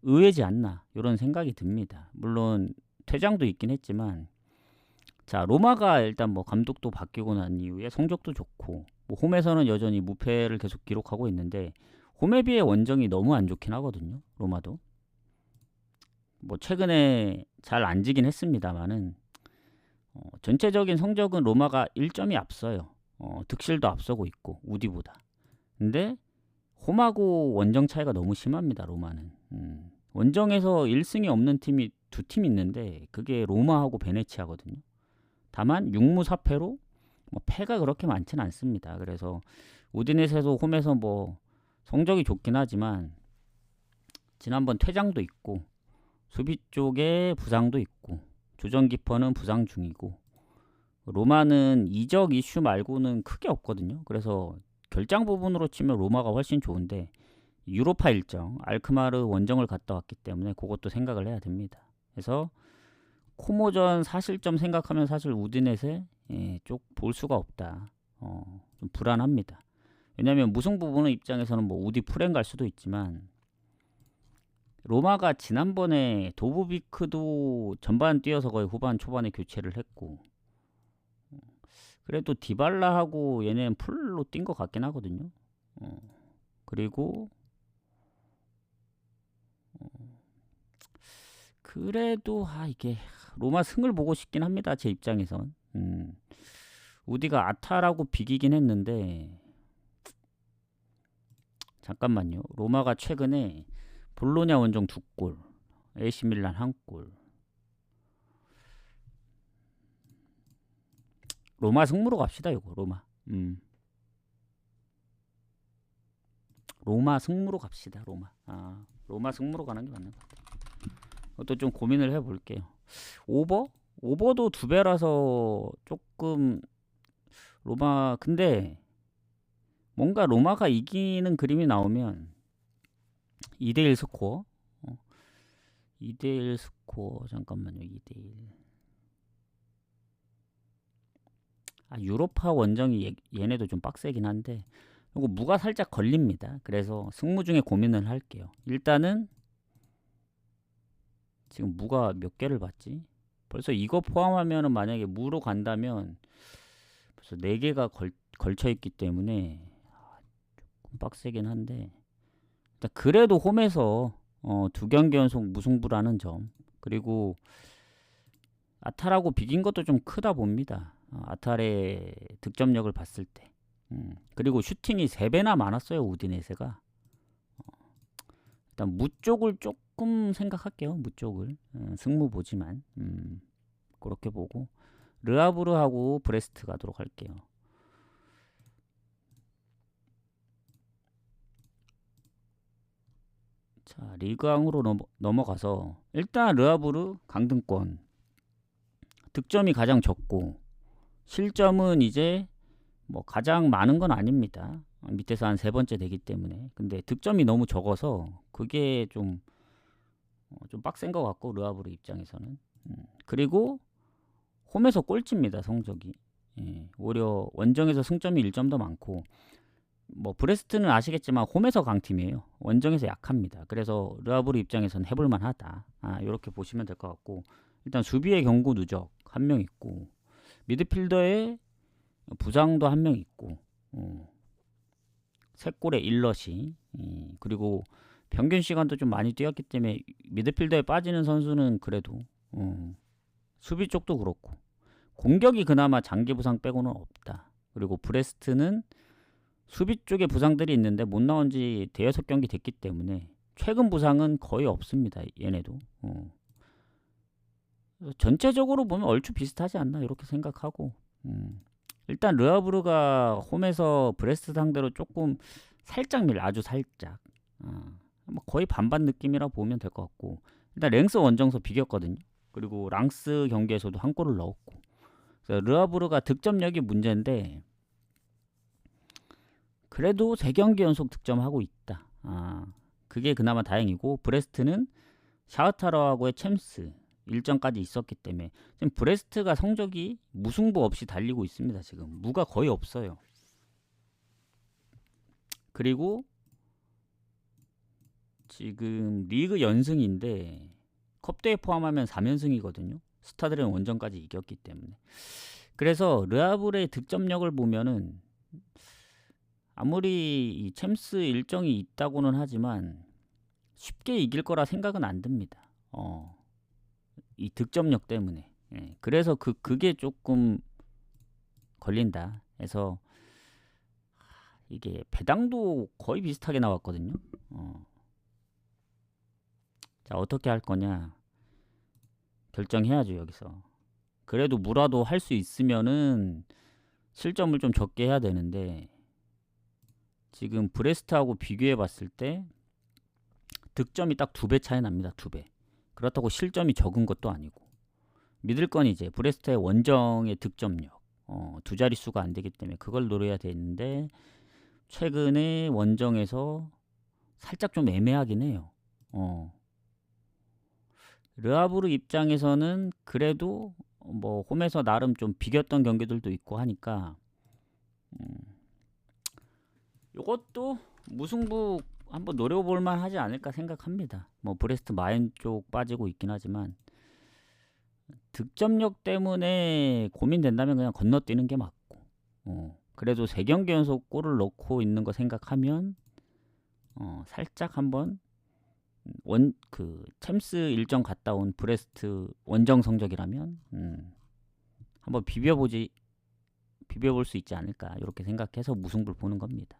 의외지 않나 이런 생각이 듭니다. 물론 퇴장도 있긴 했지만 자 로마가 일단 뭐 감독도 바뀌고 난 이후에 성적도 좋고 뭐 홈에서는 여전히 무패를 계속 기록하고 있는데 홈에 비해 원정이 너무 안 좋긴 하거든요. 로마도 뭐 최근에 잘 안 지긴 했습니다만은 전체적인 성적은 로마가 1점이 앞서요. 득실도 앞서고 있고 우디보다. 근데 홈하고 원정 차이가 너무 심합니다. 로마는. 원정에서 1승이 없는 팀이 두 팀 있는데 그게 로마하고 베네치아거든요. 다만 6무 4패로 뭐 패가 그렇게 많지는 않습니다. 그래서 우디네세도 홈에서 뭐 성적이 좋긴 하지만 지난번 퇴장도 있고 수비 쪽에 부상도 있고 조정기퍼는 부상 중이고 로마는 이적 이슈 말고는 크게 없거든요. 그래서 결장 부분으로 치면 로마가 훨씬 좋은데 유로파 일정 알크마르 원정을 갔다 왔기 때문에 그것도 생각을 해야 됩니다. 그래서 코모전 4실점 생각하면 사실 우디네세 쪽 볼 수가 없다. 좀 불안합니다. 왜냐하면 무승부 보는 입장에서는 뭐 우디 프랭 갈 수도 있지만 로마가 지난번에 도브비크도 전반 뛰어서 거의 후반 초반에 교체를 했고 그래도 디발라하고 얘네는 풀로 뛴 것 같긴 하거든요. 그리고 그래도 이게 로마 승을 보고 싶긴 합니다. 제 입장에선. 우디가 아타라고 비기긴 했는데 잠깐만요. 로마가 최근에 볼로냐 원정 2골, AC 밀란 1골. 로마 승무로 갑시다. 이거 로마. 로마 승무로 갑시다. 로마. 로마 승무로 가는 게 맞는 것 같아요. 그것도 좀 고민을 해볼게요. 오버? 오버도 2배라서 조금 로마 근데 뭔가 로마가 이기는 그림이 나오면 2대1 스코어 2대1 스코어 잠깐만요. 2대1 유로파 원정이 얘네도 좀 빡세긴 한데 이거 무가 살짝 걸립니다. 그래서 승무 중에 고민을 할게요. 일단은 지금 무가 몇 개를 봤지? 벌써 이거 포함하면 만약에 무로 간다면 벌써 4개가 걸쳐 있기 때문에 조금 빡세긴 한데 일단 그래도 홈에서 2경기 연속 무승부라는 점 그리고 아탈하고 비긴 것도 좀 크다 봅니다. 아탈의 득점력을 봤을 때 그리고 슈팅이 3배나 많았어요. 우디네세가 일단 무 쪽을 조금 생각할게요. 무 쪽을 승무 보지만 그렇게 보고 르하브르하고 브레스트 가도록 할게요. 자 리그왕으로 넘어가서 일단 르하브르 강등권 득점이 가장 적고 실점은 이제 뭐 가장 많은 건 아닙니다. 밑에서 한 3번째 되기 때문에 근데 득점이 너무 적어서 그게 좀 빡센 것 같고 르하브르 입장에서는 그리고 홈에서 꼴찌입니다. 성적이 오히려 원정에서 승점이 1점 더 많고 뭐 브레스트는 아시겠지만 홈에서 강팀이에요. 원정에서 약합니다. 그래서 르하브르 입장에서는 해볼만 하다. 이렇게 보시면 될 것 같고 일단 수비의 경고 누적 1명 있고 미드필더에 부상도 1명 있고 3골의 일러시 그리고 평균 시간도 좀 많이 뛰었기 때문에 미드필더에 빠지는 선수는 그래도 수비 쪽도 그렇고 공격이 그나마 장기 부상 빼고는 없다. 그리고 브레스트는 수비 쪽에 부상들이 있는데 못 나온 지 5-6경기 됐기 때문에 최근 부상은 거의 없습니다. 얘네도 전체적으로 보면 얼추 비슷하지 않나 이렇게 생각하고 일단 르하브르가 홈에서 브레스트 상대로 조금 살짝 아주 살짝 뭐 거의 반반 느낌이라 보면 될 것 같고 일단 랭스 원정서 비겼거든요. 그리고 랑스 경기에서도 1골을 넣었고 그래서 르하브르가 득점력이 문제인데 그래도 3경기 연속 득점하고 있다. 그게 그나마 다행이고 브레스트는 샤흐타르하고의 챔스 일정까지 있었기 때문에 지금 브레스트가 성적이 무승부 없이 달리고 있습니다. 지금 무가 거의 없어요. 그리고 지금 리그 연승인데 컵대회 포함하면 4연승이거든요. 스타들은 원정까지 이겼기 때문에 그래서 르하브르의 득점력을 보면은 아무리 이 챔스 일정이 있다고는 하지만 쉽게 이길 거라 생각은 안 듭니다. 이 득점력 때문에 그래서 그게 조금 걸린다 해서 이게 배당도 거의 비슷하게 나왔거든요. 자 어떻게 할 거냐 결정해야죠. 여기서 그래도 무라도 할 수 있으면은 실점을 좀 적게 해야 되는데 지금 브레스트하고 비교해 봤을 때 득점이 딱 2배 차이 납니다. 2배. 그렇다고 실점이 적은 것도 아니고 믿을 건 이제 브레스트의 원정의 득점력 2자릿수가 안 되기 때문에 그걸 노려야 되는데 최근에 원정에서 살짝 좀 애매하긴 해요. 르하브르 입장에서는 그래도 뭐 홈에서 나름 좀 비겼던 경기들도 있고 하니까 이것도 무승부 한번 노려볼만 하지 않을까 생각합니다. 뭐 브레스트 마인 쪽 빠지고 있긴 하지만 득점력 때문에 고민된다면 그냥 건너뛰는 게 맞고 그래도 3경기 연속 골을 넣고 있는 거 생각하면 살짝 한번 챔스 일정 갔다 온 브레스트 원정 성적이라면 한번 비벼볼 수 있지 않을까 이렇게 생각해서 무승부를 보는 겁니다.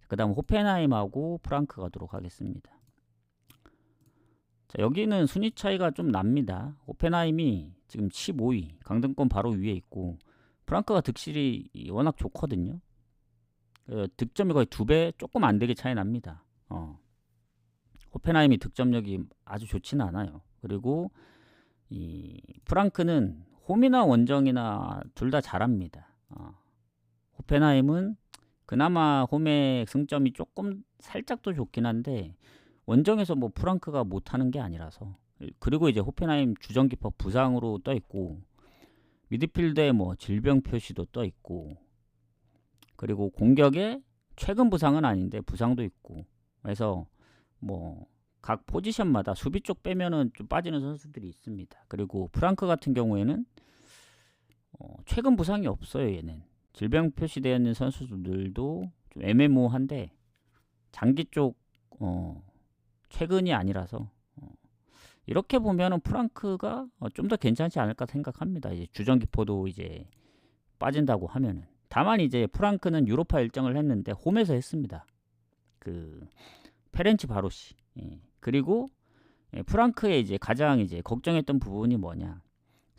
그 다음 호펜하임하고 프랑크 가도록 하겠습니다. 자, 여기는 순위 차이가 좀 납니다. 호펜하임이 지금 15위 강등권 바로 위에 있고 프랑크가 득실이 워낙 좋거든요. 득점이 거의 2배 조금 안 되게 차이 납니다. 호펜하임이 득점력이 아주 좋지는 않아요. 그리고 이 프랑크는 홈이나 원정이나 둘 다 잘합니다. 호펜하임은 그나마 홈의 승점이 조금 살짝 더 좋긴 한데 원정에서 뭐 프랑크가 못하는 게 아니라서. 그리고 이제 호펜하임 주전키퍼 부상으로 떠 있고 미드필드에 뭐 질병 표시도 떠 있고 그리고 공격에 최근 부상은 아닌데 부상도 있고 그래서 뭐 각 포지션마다 수비 쪽 빼면은 좀 빠지는 선수들이 있습니다. 그리고 프랑크 같은 경우에는 최근 부상이 없어요. 얘는 질병 표시되어 있는 선수들도 좀 애매모호한데 장기 쪽 최근이 아니라서 이렇게 보면은 프랑크가 좀 더 괜찮지 않을까 생각합니다. 이제 주전키퍼도 이제 빠진다고 하면은. 다만 이제 프랑크는 유로파 일정을 했는데 홈에서 했습니다. 그 페렌치 바로시. 그리고 프랑크의 이제 가장 이제 걱정했던 부분이 뭐냐?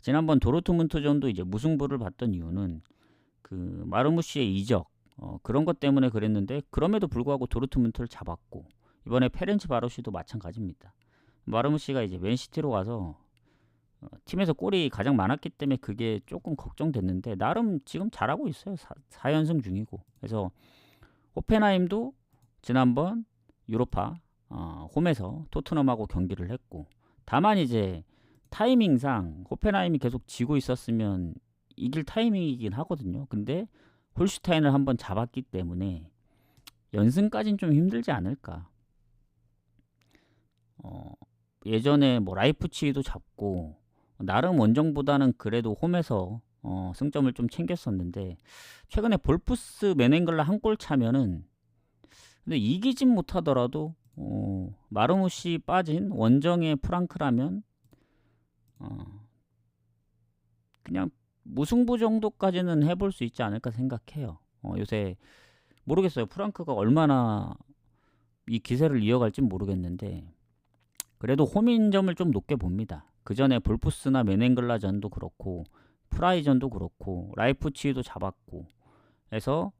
지난번 도르트문트전도 이제 무승부를 봤던 이유는 그 마르무시의 이적 그런 것 때문에 그랬는데 그럼에도 불구하고 도르트문트를 잡았고 이번에 페렌치 바로시도 마찬가지입니다. 마르무시가 이제 맨시티로 가서 팀에서 골이 가장 많았기 때문에 그게 조금 걱정됐는데 나름 지금 잘하고 있어요. 4연승 중이고. 그래서 호펜하임도 지난번 유로파 홈에서 토트넘하고 경기를 했고 다만 이제 타이밍상 호펜하임이 계속 지고 있었으면 이길 타이밍이긴 하거든요. 근데 홀슈타인을 한번 잡았기 때문에 연승까지는 좀 힘들지 않을까. 예전에 뭐 라이프치히도 잡고 나름 원정보다는 그래도 홈에서 승점을 좀 챙겼었는데 최근에 볼프스 맨앵글라 한 골 차면은 근데 이기진 못하더라도 마르무시 빠진 원정의 프랑크라면 그냥 무승부 정도까지는 해볼 수 있지 않을까 생각해요. 요새 모르겠어요. 프랑크가 얼마나 이 기세를 이어갈진 모르겠는데 그래도 홈인점을 좀 높게 봅니다. 그 전에 볼프스나 맨앵글라전도 그렇고 프라이전도 그렇고 라이프치히도 잡았고 해서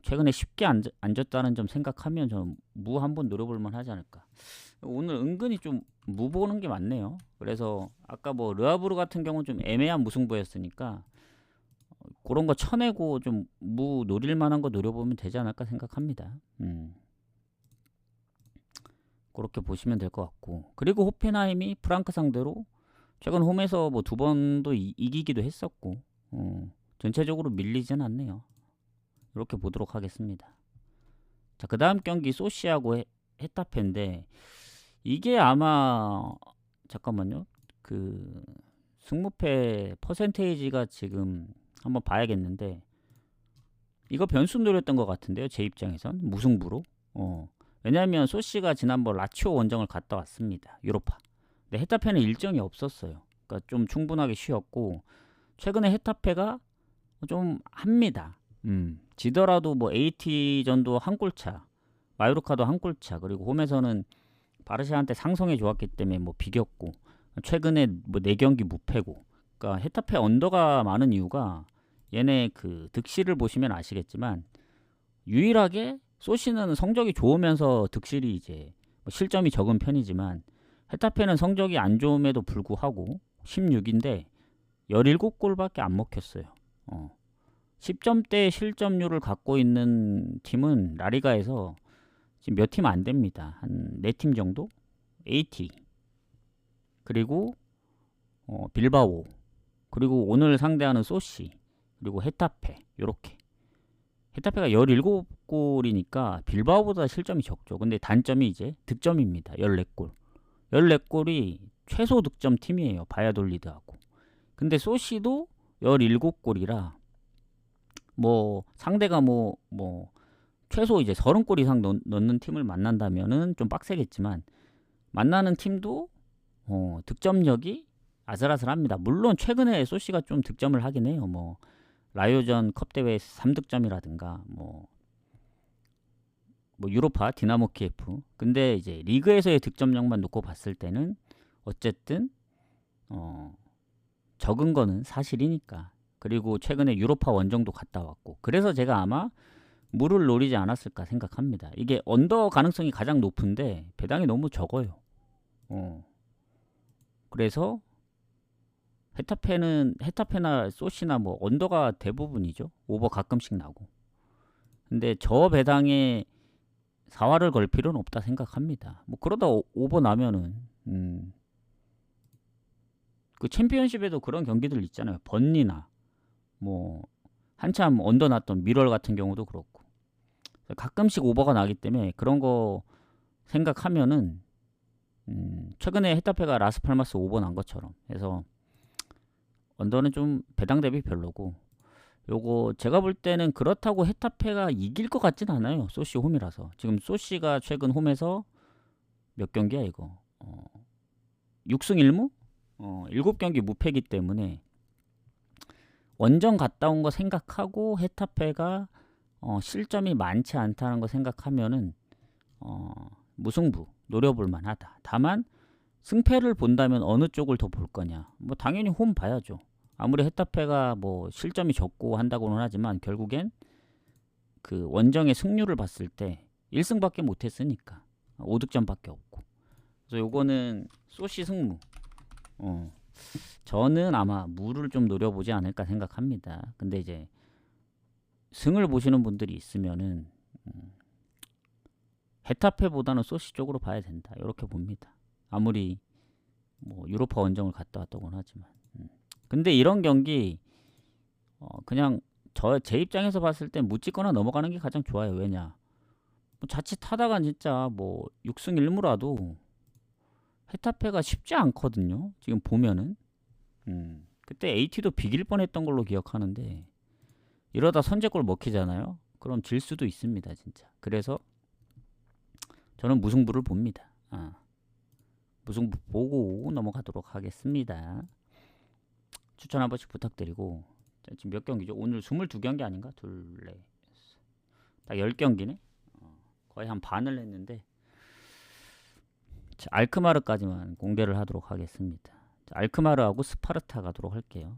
최근에 쉽게 안 졌다는 점 생각하면 좀 무 한번 노려볼만 하지 않을까. 오늘 은근히 좀 무 보는 게 많네요. 그래서 아까 뭐 르아브르 같은 경우는 좀 애매한 무승부였으니까 그런 거 쳐내고 좀 무 노릴 만한 거 노려보면 되지 않을까 생각합니다. 그렇게 보시면 될 것 같고 그리고 호펜하임이 프랑크 상대로 최근 홈에서 뭐 2번도 이기기도 했었고 전체적으로 밀리진 않네요. 이렇게 보도록 하겠습니다. 자, 그 다음 경기 소시하고 헤타페인데 이게 아마 잠깐만요. 그 승무패 퍼센테이지가 지금 한번 봐야겠는데 이거 변수 노렸던 것 같은데요. 제 입장에선 무승부로. 왜냐하면 소시가 지난번 라치오 원정을 갔다 왔습니다. 유로파. 근데 헤타페는 일정이 없었어요. 그러니까 좀 충분하게 쉬었고 최근에 헤타페가 좀 합니다. 지더라도 뭐 AT전도 한 골차, 마요르카도 한 골차, 그리고 홈에서는 바르샤한테 상성에 좋았기 때문에 뭐 비겼고 최근에 뭐 4경기 무패고. 그러니까 헤타페 언더가 많은 이유가 얘네 그 득실을 보시면 아시겠지만 유일하게 소시는 성적이 좋으면서 득실이 이제 뭐 실점이 적은 편이지만 헤타페는 성적이 안 좋음에도 불구하고 16인데 17골밖에 안 먹혔어요. 10점대 실점률을 갖고 있는 팀은 라리가에서 지금 몇 팀 안 됩니다. 한 4팀 정도? AT 그리고 빌바오 그리고 오늘 상대하는 소시 그리고 헤타페 요렇게 헤타페가 17골이니까 빌바오보다 실점이 적죠. 근데 단점이 이제 득점입니다. 14골 14골이 최소 득점 팀이에요. 바야돌리드하고. 근데 소시도 17골이라 뭐 상대가 뭐 최소 이제 30골 이상 넣는 팀을 만난다면은 좀 빡세겠지만 만나는 팀도 득점력이 아슬아슬합니다. 물론 최근에 소시가 좀 득점을 하긴 해요. 뭐 라이오전 컵 대회에서 3득점이라든가 뭐 유로파 디나모 키예프. 근데 이제 리그에서의 득점력만 놓고 봤을 때는 어쨌든 적은 거는 사실이니까. 그리고 최근에 유로파 원정도 갔다 왔고. 그래서 제가 아마 물을 노리지 않았을까 생각합니다. 이게 언더 가능성이 가장 높은데 배당이 너무 적어요. 그래서 헤타페나 소시나 뭐 언더가 대부분이죠. 오버 가끔씩 나고. 근데 저 배당에 4화를 걸 필요는 없다 생각합니다. 뭐 그러다 오버 나면은 그 챔피언십에도 그런 경기들 있잖아요. 번니나 뭐 한참 언더 났던 미럴 같은 경우도 그렇고 가끔씩 오버가 나기 때문에 그런 거 생각하면은 최근에 헤타페가 라스팔마스 오버 난 것처럼 해서 언더는 좀 배당 대비 별로고 요거 제가 볼 때는 그렇다고 헤타페가 이길 것 같진 않아요. 소시 홈이라서. 지금 소시가 최근 홈에서 몇 경기야 이거 6승 1무? 7경기 무패기 때문에 원정 갔다 온 거 생각하고 헤타페가 실점이 많지 않다는 거 생각하면은 무승부 노려볼 만하다. 다만 승패를 본다면 어느 쪽을 더 볼 거냐? 뭐 당연히 홈 봐야죠. 아무리 헤타페가 뭐 실점이 적고 한다고는 하지만 결국엔 그 원정의 승률을 봤을 때 1승밖에 못했으니까 5득점밖에 없고. 그래서 요거는 소시 승무. 저는 아마 무를 좀 노려보지 않을까 생각합니다. 근데 이제 승을 보시는 분들이 있으면은 헤타페보다는 소시 쪽으로 봐야 된다. 이렇게 봅니다. 아무리 뭐 유로파 원정을 갔다 왔다고는 하지만. 근데 이런 경기 그냥 제 입장에서 봤을 땐 묻찍거나 넘어가는 게 가장 좋아요. 왜냐? 뭐 자칫 하다가 진짜 뭐 6승 1무라도 헤타페가 쉽지 않거든요. 지금 보면은 그때 AT도 비길 뻔했던 걸로 기억하는데 이러다 선제골 먹히잖아요. 그럼 질 수도 있습니다, 진짜. 그래서 저는 무승부를 봅니다. 무승부 보고 넘어가도록 하겠습니다. 추천 한 번씩 부탁드리고 지금 몇 경기죠? 오늘 22경기 아닌가? 딱 10경기네? 거의 한 반을 했는데 자, 알크마르까지만 공개를 하도록 하겠습니다. 자, 알크마르하고 스파르타 가도록 할게요.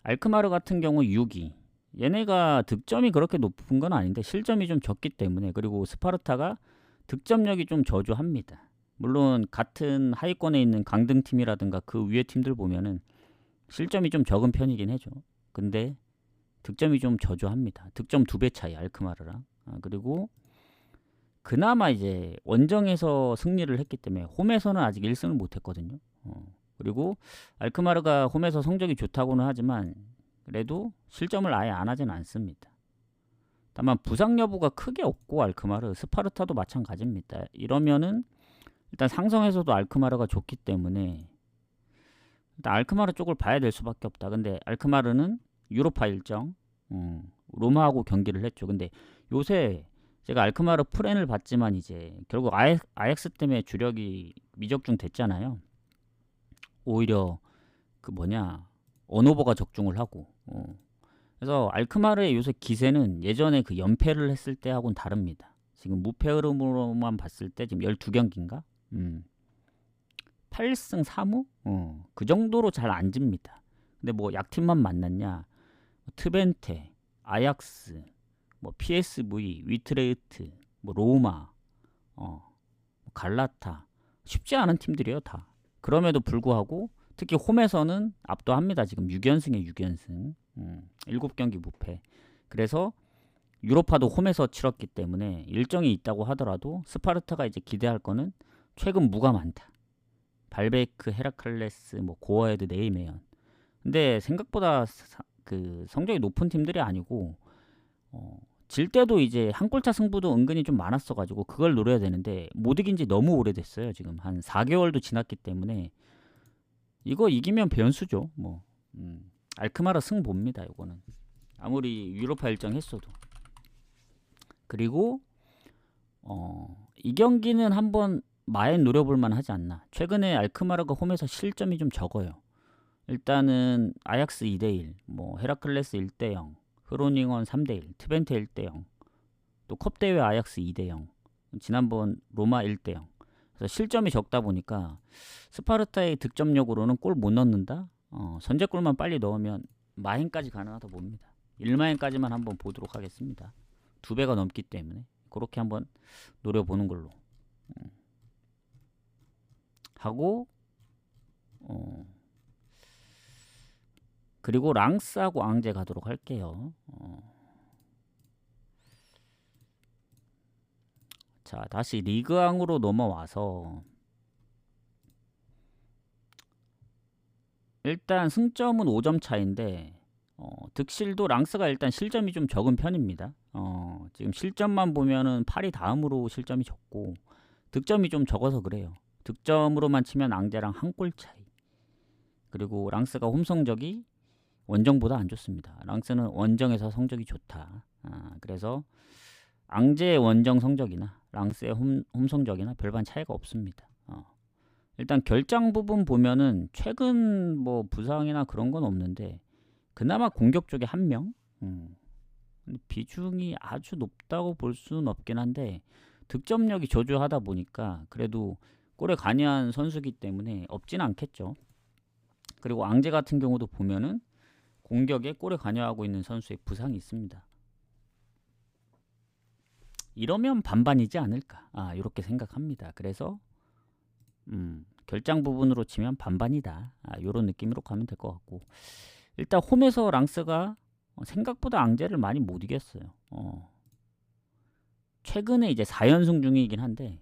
알크마르 같은 경우 6위. 얘네가 득점이 그렇게 높은 건 아닌데 실점이 좀 적기 때문에 그리고 스파르타가 득점력이 좀 저조합니다. 물론 같은 하위권에 있는 강등팀이라든가 그 위에 팀들 보면은 실점이 좀 적은 편이긴 해죠. 근데 득점이 좀 저조합니다. 득점 2배 차이 알크마르랑. 그리고 그나마 이제 원정에서 승리를 했기 때문에 홈에서는 아직 1승을 못했거든요. 그리고 알크마르가 홈에서 성적이 좋다고는 하지만 그래도 실점을 아예 안 하진 않습니다. 다만 부상 여부가 크게 없고 알크마르, 스파르타도 마찬가지입니다. 이러면은 일단 상성에서도 알크마르가 좋기 때문에 일단 알크마르 쪽을 봐야 될 수밖에 없다. 근데 알크마르는 유로파 일정 로마하고 경기를 했죠. 근데 요새 제가 알크마르 프렌을 봤지만 이제 결국 아약스 때문에 주력이 미적중 됐잖아요. 오히려 그 언오버가 적중을 하고 그래서 알크마르의 요새 기세는 예전에 그 연패를 했을 때하고는 다릅니다. 지금 무패 흐름으로만 봤을 때 지금 12경기인가? 8승 3무? 그 정도로 잘 안 집니다. 근데 뭐 약팀만 만났냐? 트벤테, 아약스, 뭐 PSV, 위트레흐트, 뭐 로마, 갈라타 쉽지 않은 팀들이에요 다. 그럼에도 불구하고 특히 홈에서는 압도합니다. 지금 6연승에 6연승 7경기 무패. 그래서 유로파도 홈에서 치렀기 때문에 일정이 있다고 하더라도 스파르타가 이제 기대할 거는 최근 무가 많다. 발베이크, 헤라클레스, 뭐 고어헤드, 네이메연. 근데 생각보다 그 성적이 높은 팀들이 아니고 질 때도 이제 한 골차 승부도 은근히 좀 많았어가지고 그걸 노려야 되는데 못 이긴 지 너무 오래됐어요. 지금 한 4개월도 지났기 때문에 이거 이기면 변수죠. 뭐 알크마르 승 봅니다. 요거는 아무리 유로파 일정 했어도. 그리고 이 경기는 한번 마엔 노려볼만 하지 않나. 최근에 알크마르가 홈에서 실점이 좀 적어요. 일단은 아약스 2대1, 뭐 헤라클레스 1대0, 흐로닝원 3대1, 트벤테 1대0, 또 컵대회 아약스 2대0, 지난번 로마 1대0. 그래서 실점이 적다 보니까 스파르타의 득점력으로는 골 못 넣는다. 선제골만 빨리 넣으면 마행까지 가능하다 봅니다. 1마행까지만 한번 보도록 하겠습니다. 2배가 넘기 때문에 그렇게 한번 노려보는 걸로 하고, 그리고 랑스하고 앙제 가도록 할게요. 자, 다시 리그앙으로 넘어와서 일단 승점은 5점 차인데 득실도 랑스가 일단 실점이 좀 적은 편입니다. 지금 실점만 보면은 파리 다음으로 실점이 적고 득점이 좀 적어서 그래요. 득점으로만 치면 앙제랑 한 골 차이. 그리고 랑스가 홈 성적이 원정보다 안 좋습니다. 랑스는 원정에서 성적이 좋다. 그래서 앙제의 원정 성적이나 랑스의 홈 성적이나 별반 차이가 없습니다. 일단 결장 부분 보면은 최근 뭐 부상이나 그런 건 없는데 그나마 공격 쪽에 한 명, 비중이 아주 높다고 볼 수는 없긴 한데 득점력이 저조하다 보니까 그래도 골에 관여한 선수기 때문에 없진 않겠죠. 그리고 앙제 같은 경우도 보면은 공격에 골에 관여하고 있는 선수의 부상이 있습니다. 이러면 반반이지 않을까, 이렇게 생각합니다. 그래서 결장 부분으로 치면 반반이다, 이런 느낌으로 가면 될 것 같고, 일단 홈에서 랑스가 생각보다 앙제를 많이 못 이겼어요. 최근에 이제 4연승 중이긴 한데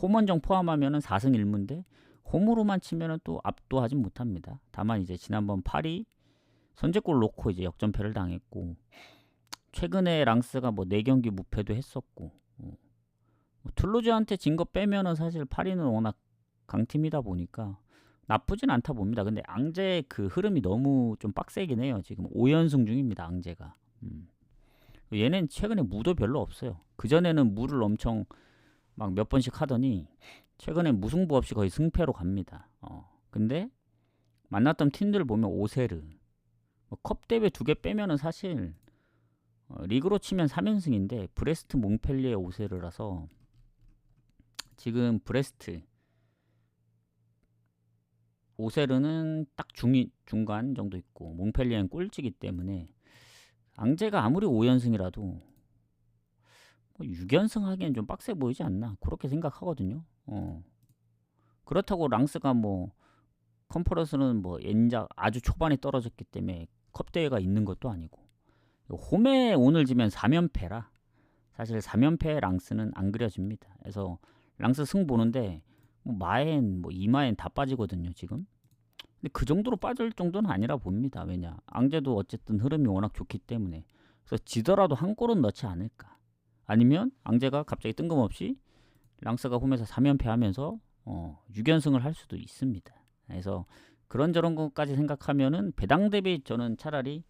홈원정 포함하면은 4승 1무인데 홈으로만 치면은 또 압도하진 못합니다. 다만 이제 지난번 파리 선제골 놓고 이제 역전패를 당했고, 최근에 랑스가 뭐 4경기 무패도 했었고, 뭐 툴루즈한테 진 거 빼면은 사실 파리는 워낙 강팀이다 보니까 나쁘진 않다 봅니다. 근데 앙제 그 흐름이 너무 좀 빡세긴 해요. 지금 5연승 중입니다, 앙제가. 얘는 최근에 무도 별로 없어요. 그전에는 무를 엄청 막 몇 번씩 하더니 최근에 무승부 없이 거의 승패로 갑니다. 근데 만났던 팀들 보면 오세르, 뭐 컵대회 2개 빼면은 사실 리그로 치면 3연승인데 브레스트, 몽펠리에, 오세르라서 지금 브레스트, 오세르는 딱 중간 정도 있고 몽펠리에는 꼴찌기 때문에 앙제가 아무리 5연승이라도 뭐 6연승 하기엔 좀 빡세 보이지 않나, 그렇게 생각하거든요. 그렇다고 랑스가 뭐 컨퍼런스는 뭐 엔작 아주 초반에 떨어졌기 때문에 컵대회가 있는 것도 아니고, 홈에 오늘 지면 3연패라 사실 3연패 랑스는 안 그려집니다. 그래서 랑스 승 보는데 뭐 마엔, 뭐 이마엔 다 빠지거든요 지금. 근데 그 정도로 빠질 정도는 아니라 봅니다. 왜냐, 앙제도 어쨌든 흐름이 워낙 좋기 때문에. 그래서 지더라도 한 골은 넣지 않을까, 아니면 앙제가 갑자기 뜬금없이 랑스가 홈에서 3연패 하면서 6연승을 할 수도 있습니다. 그래서 그런저런 것까지 생각하면은 배당 대비 저는 차라리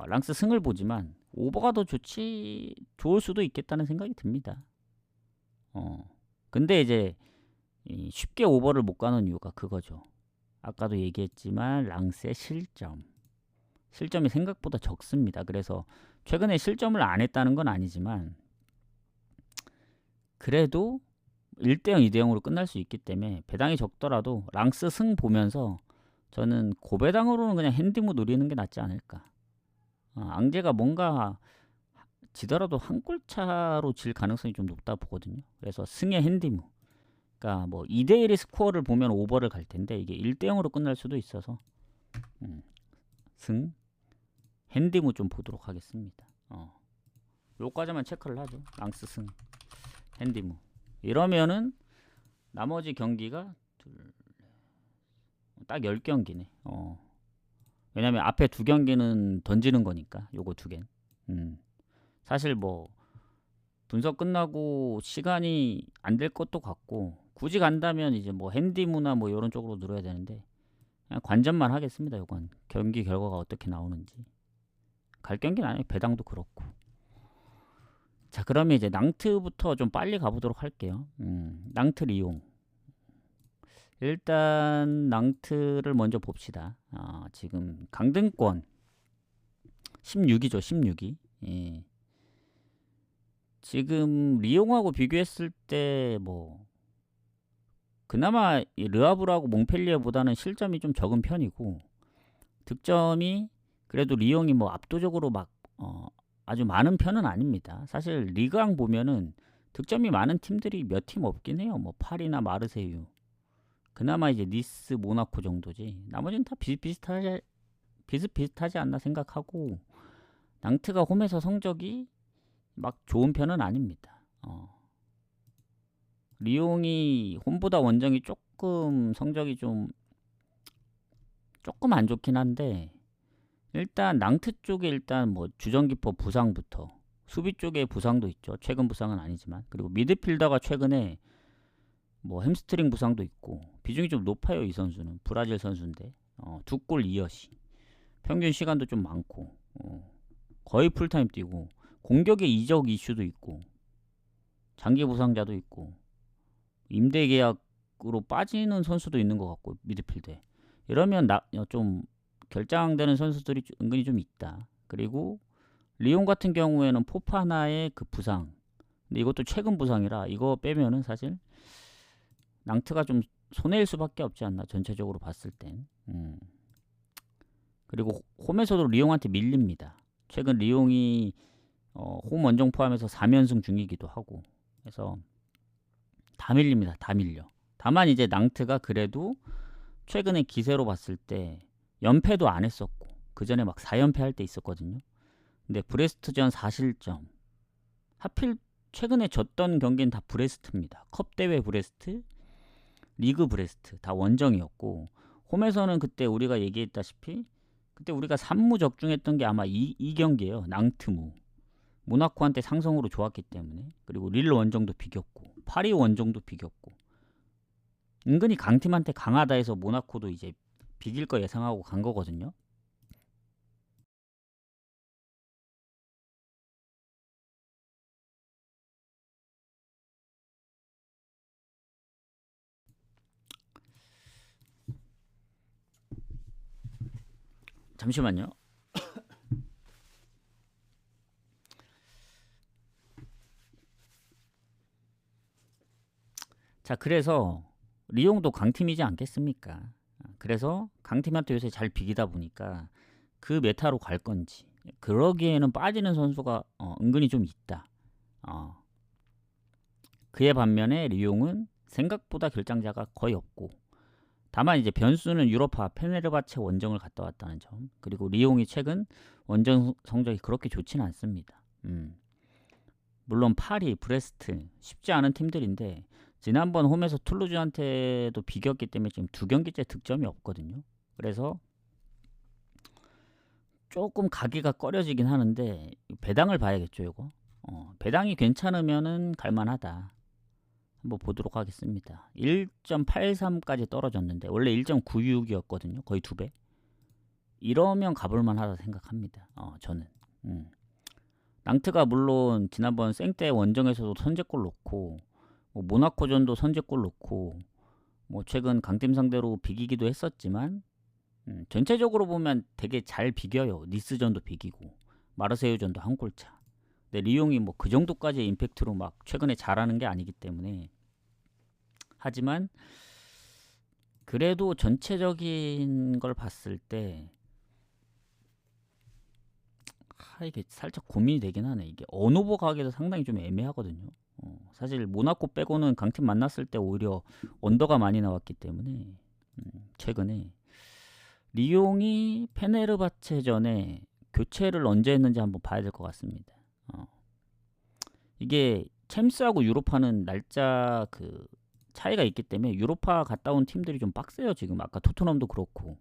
랑스 승을 보지만 오버가 더 좋을 수도 있겠다는 생각이 듭니다. 근데 이제 쉽게 오버를 못 가는 이유가 그거죠. 아까도 얘기했지만 랑스의 실점이 생각보다 적습니다. 그래서 최근에 실점을 안 했다는 건 아니지만 그래도 1대0, 2대0으로 끝날 수 있기 때문에 배당이 적더라도 랑스 승 보면서 저는 고배당으로는 그냥 핸디무 노리는 게 낫지 않을까. 앙제가 뭔가 지더라도 한 골 차로 질 가능성이 좀 높다 보거든요. 그래서 승의 핸디무. 그러니까 뭐 2대1의 스코어를 보면 오버를 갈 텐데 이게 1대0으로 끝날 수도 있어서 승 핸디무 좀 보도록 하겠습니다. 요까지만 체크를 하죠. 랑스 승 핸디무. 이러면은 나머지 경기가 딱 10경기네. 왜냐면 앞에 2경기는 던지는 거니까 요거 2개는. 사실 뭐 분석 끝나고 시간이 안 될 것도 같고, 굳이 간다면 이제 뭐 핸디무나 뭐 이런 쪽으로 늘어야 되는데 그냥 관전만 하겠습니다. 요건 경기 결과가 어떻게 나오는지. 갈 경기는 아니에요. 배당도 그렇고. 자, 그러면 이제 낭트부터 좀 빨리 가보도록 할게요. 낭트 리옹. 일단 낭트를 먼저 봅시다. 지금 강등권 16위죠. 16위. 예. 지금 리옹하고 비교했을 때 뭐 그나마 이 르아브르하고 몽펠리에보다는 실점이 좀 적은 편이고 득점이 그래도 리옹이 뭐 압도적으로 막 아주 많은 편은 아닙니다. 사실 리그왕 보면은 득점이 많은 팀들이 몇 팀 없긴 해요. 뭐 파리나 마르세유. 그나마 이제 니스, 모나코 정도지. 나머지는 다 비슷비슷하지 않나 생각하고 낭트가 홈에서 성적이 막 좋은 편은 아닙니다. 리옹이 홈보다 원정이 조금 성적이 조금 안 좋긴 한데 일단 낭트 쪽에 일단 뭐 주전키퍼 부상부터 수비 쪽에 부상도 있죠. 최근 부상은 아니지만 그리고 미드필더가 최근에 뭐 햄스트링 부상도 있고 비중이 좀 높아요. 이 선수는 브라질 선수인데 2골 2어시 평균 시간도 좀 많고 거의 풀타임 뛰고 공격의 이적 이슈도 있고 장기 부상자도 있고 임대 계약으로 빠지는 선수도 있는 것 같고 미드필더에 이러면 좀 결장되는 선수들이 은근히 좀 있다. 그리고 리옹 같은 경우에는 포파나의 그 부상 근데 이것도 최근 부상이라 이거 빼면은 사실 낭트가 좀 손해일 수밖에 없지 않나 전체적으로 봤을 땐. 그리고 홈에서도 리옹한테 밀립니다. 최근 리옹이 홈 원정 포함해서 3연승 중이기도 하고 그래서 다 밀립니다. 다 밀려. 다만 이제 낭트가 그래도 최근에 기세로 봤을 때 연패도 안 했었고 그 전에 막 4연패 할 때 있었거든요. 근데 브레스트전 4실점 하필 최근에 졌던 경기는 다 브레스트입니다. 컵 대회 브레스트 리그 브레스트 다 원정이었고 홈에서는 그때 우리가 얘기했다시피 그때 우리가 3무 적중했던 게 아마 이 경기예요. 낭트무 모나코한테 상성으로 좋았기 때문에 그리고 릴 원정도 비겼고 파리 원정도 비겼고 은근히 강팀한테 강하다 해서 모나코도 이제 비길 거 예상하고 간 거거든요. 잠시만요. 자, 그래서 리옹도 강팀이지 않겠습니까? 그래서 강팀한테 요새 잘 비기다 보니까 그 메타로 갈 건지 그러기에는 빠지는 선수가 은근히 좀 있다. 그에 반면에 리옹은 생각보다 결장자가 거의 없고 다만 이제 변수는 유로파 페네르바체 원정을 갔다 왔다는 점 그리고 리옹이 최근 원정 성적이 그렇게 좋지는 않습니다. 물론 파리, 브레스트 쉽지 않은 팀들인데 지난번 홈에서 툴루즈한테도 비겼기 때문에 지금 2경기째 득점이 없거든요. 그래서 조금 가기가 꺼려지긴 하는데 배당을 봐야겠죠. 이거 배당이 괜찮으면은 갈만하다. 한번 보도록 하겠습니다. 1.83까지 떨어졌는데 원래 1.96이었거든요. 거의 2배. 이러면 가볼만 하다 생각합니다. 저는. 낭트가 물론 지난번 생때 원정에서도 선제골 넣고 뭐 모나코전도 선제골 넣고 뭐 최근 강팀 상대로 비기기도 했었지만 전체적으로 보면 되게 잘 비겨요. 니스전도 비기고 마르세유전도 한 골차. 근데 리옹이 뭐 그 정도까지의 임팩트로 막 최근에 잘하는 게 아니기 때문에 하지만 그래도 전체적인 걸 봤을 때 이게 살짝 고민이 되긴 하네. 이게 어느 후보 가기도 상당히 좀 애매하거든요. 사실 모나코 빼고는 강팀 만났을 때 오히려 언더가 많이 나왔기 때문에 최근에 리옹이 페네르바체전에 교체를 언제 했는지 한번 봐야 될 것 같습니다. 이게 챔스하고 유로파는 날짜 그 차이가 있기 때문에 유로파 갔다 온 팀들이 좀 빡세요. 지금 아까 토트넘도 그렇고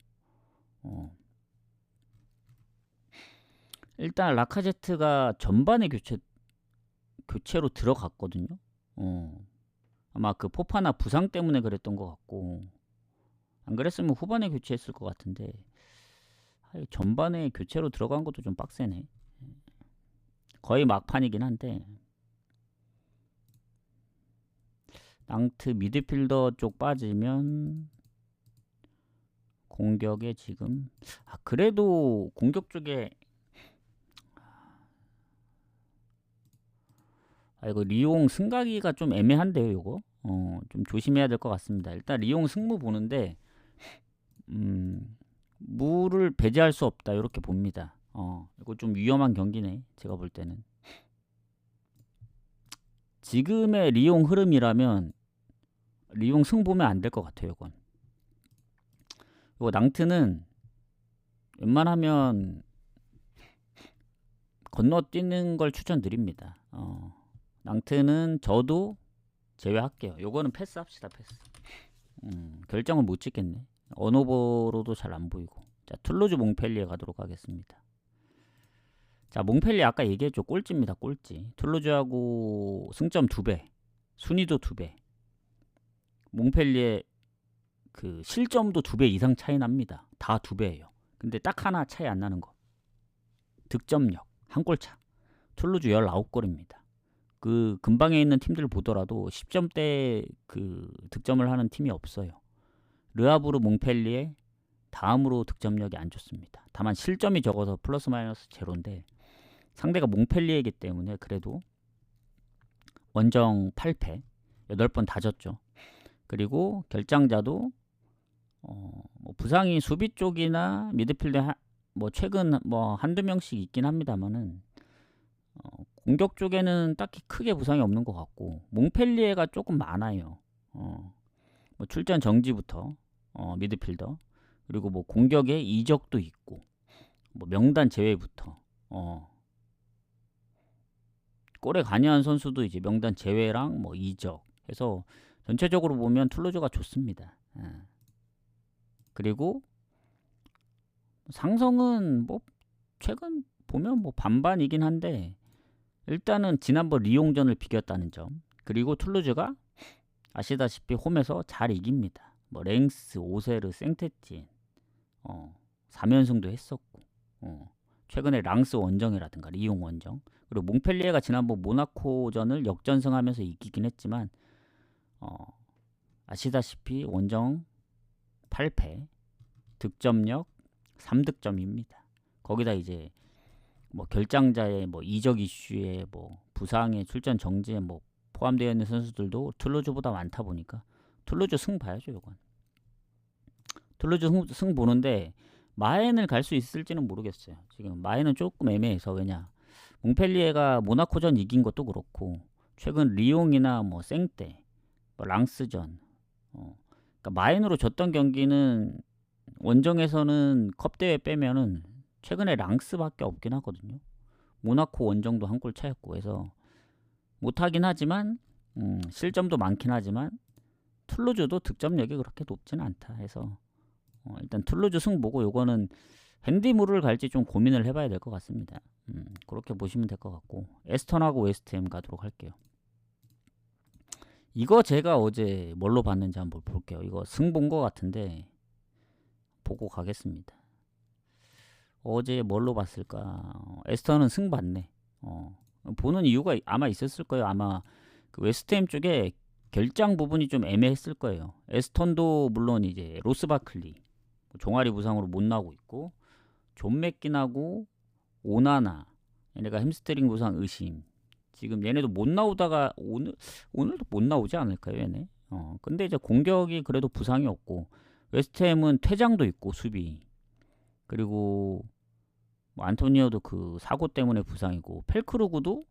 일단 라카제트가 전반에 교체로 들어갔거든요. 아마 그 포파나 부상 때문에 그랬던 것 같고 안 그랬으면 후반에 교체했을 것 같은데 전반에 교체로 들어간 것도 좀 빡세네. 거의 막판이긴 한데 낭트 미드필더 쪽 빠지면 공격에 지금 그래도 공격 쪽에 이거 리용 승가기가 좀 애매한데요. 이거 좀 조심해야 될 것 같습니다. 일단 리용 승무 보는데 무를 배제할 수 없다 이렇게 봅니다. 이거 좀 위험한 경기네. 제가 볼 때는 지금의 리용 흐름이라면 리용 승 보면 안 될 것 같아요. 이거 낭트는 웬만하면 건너뛰는 걸 추천드립니다. 낭트는 저도 제외할게요. 요거는 패스합시다. 패스. 결정을 못 짓겠네. 언오버로도 잘 안 보이고. 자, 툴루즈 몽펠리에 가도록 하겠습니다. 자, 몽펠리에 아까 얘기했죠. 꼴찌입니다. 꼴찌. 툴루즈하고 승점 2배, 순위도 2배. 몽펠리에 그 실점도 2배 이상 차이 납니다. 다 2배예요. 근데 딱 하나 차이 안 나는 거. 득점력 한 골 차. 툴루즈 19골입니다. 그 근방에 있는 팀들 보더라도 10점대 그 득점을 하는 팀이 없어요. 르하브르 몽펠리에 다음으로 득점력이 안 좋습니다. 다만 실점이 적어서 플러스 마이너스 제로인데 상대가 몽펠리에이기 때문에 그래도 원정 8패 8번 다 졌죠. 그리고 결장자도 뭐 부상이 수비 쪽이나 미드필드 뭐 최근 뭐 한두 명씩 있긴 합니다만은 공격 쪽에는 딱히 크게 부상이 없는 것 같고 몽펠리에가 조금 많아요. 뭐 출전 정지부터 미드필더 그리고 뭐 공격에 이적도 있고 뭐 명단 제외부터 골에 관여한 선수도 이제 명단 제외랑 뭐 이적 해서 전체적으로 보면 툴루즈가 좋습니다. 그리고 상성은 뭐 최근 보면 뭐 반반이긴 한데 일단은 지난번 리옹전을 비겼다는 점 그리고 툴루즈가 아시다시피 홈에서 잘 이깁니다. 뭐 랭스, 오세르, 생테티엔 3연승도 했었고 최근에 랑스 원정이라든가 리옹 원정 그리고 몽펠리에가 지난번 모나코전을 역전승하면서 이기긴 했지만 아시다시피 원정 8패 득점력 3득점입니다. 거기다 이제 뭐 결장자의 뭐 이적 이슈에 뭐 부상에 출전 정지에 뭐 포함되어 있는 선수들도 툴루즈보다 많다 보니까 툴루즈 승 봐야죠. 이건 툴루즈 승 보는데 마엔을 갈 수 있을지는 모르겠어요. 지금 마엔은 조금 애매해서 왜냐 몽펠리에가 모나코전 이긴 것도 그렇고 최근 리옹이나 뭐 생떼 뭐 랑스전 그러니까 마엔으로 졌던 경기는 원정에서는 컵대회 빼면은 최근에 랑스밖에 없긴 하거든요. 모나코 원정도 한 골 차였고 해서 못하긴 하지만 실점도 많긴 하지만 툴루즈도 득점력이 그렇게 높지는 않다 해서 일단 툴루즈 승 보고 요거는 핸디물을 갈지 좀 고민을 해봐야 될 것 같습니다. 그렇게 보시면 될 것 같고 에스턴하고 웨스트햄 가도록 할게요. 이거 제가 어제 뭘로 봤는지 한번 볼게요. 이거 승 본 것 같은데 보고 가겠습니다. 어제 뭘로 봤을까? 에스턴은 승 봤네. 보는 이유가 아마 있었을 거예요. 아마 그 웨스트햄 쪽에 결장 부분이 좀 애매했을 거예요. 에스턴도 물론 이제 로스 바클리 종아리 부상으로 못 나오고 있고 존 맥긴하고 오나나 얘네가 햄스트링 부상 의심. 지금 얘네도 못 나오다가 오늘도 못 나오지 않을까요, 얘네? 근데 이제 공격이 그래도 부상이 없고 웨스트햄은 퇴장도 있고 수비. 그리고 뭐 안토니오도 그 사고 때문에 부상이고 펠크루그도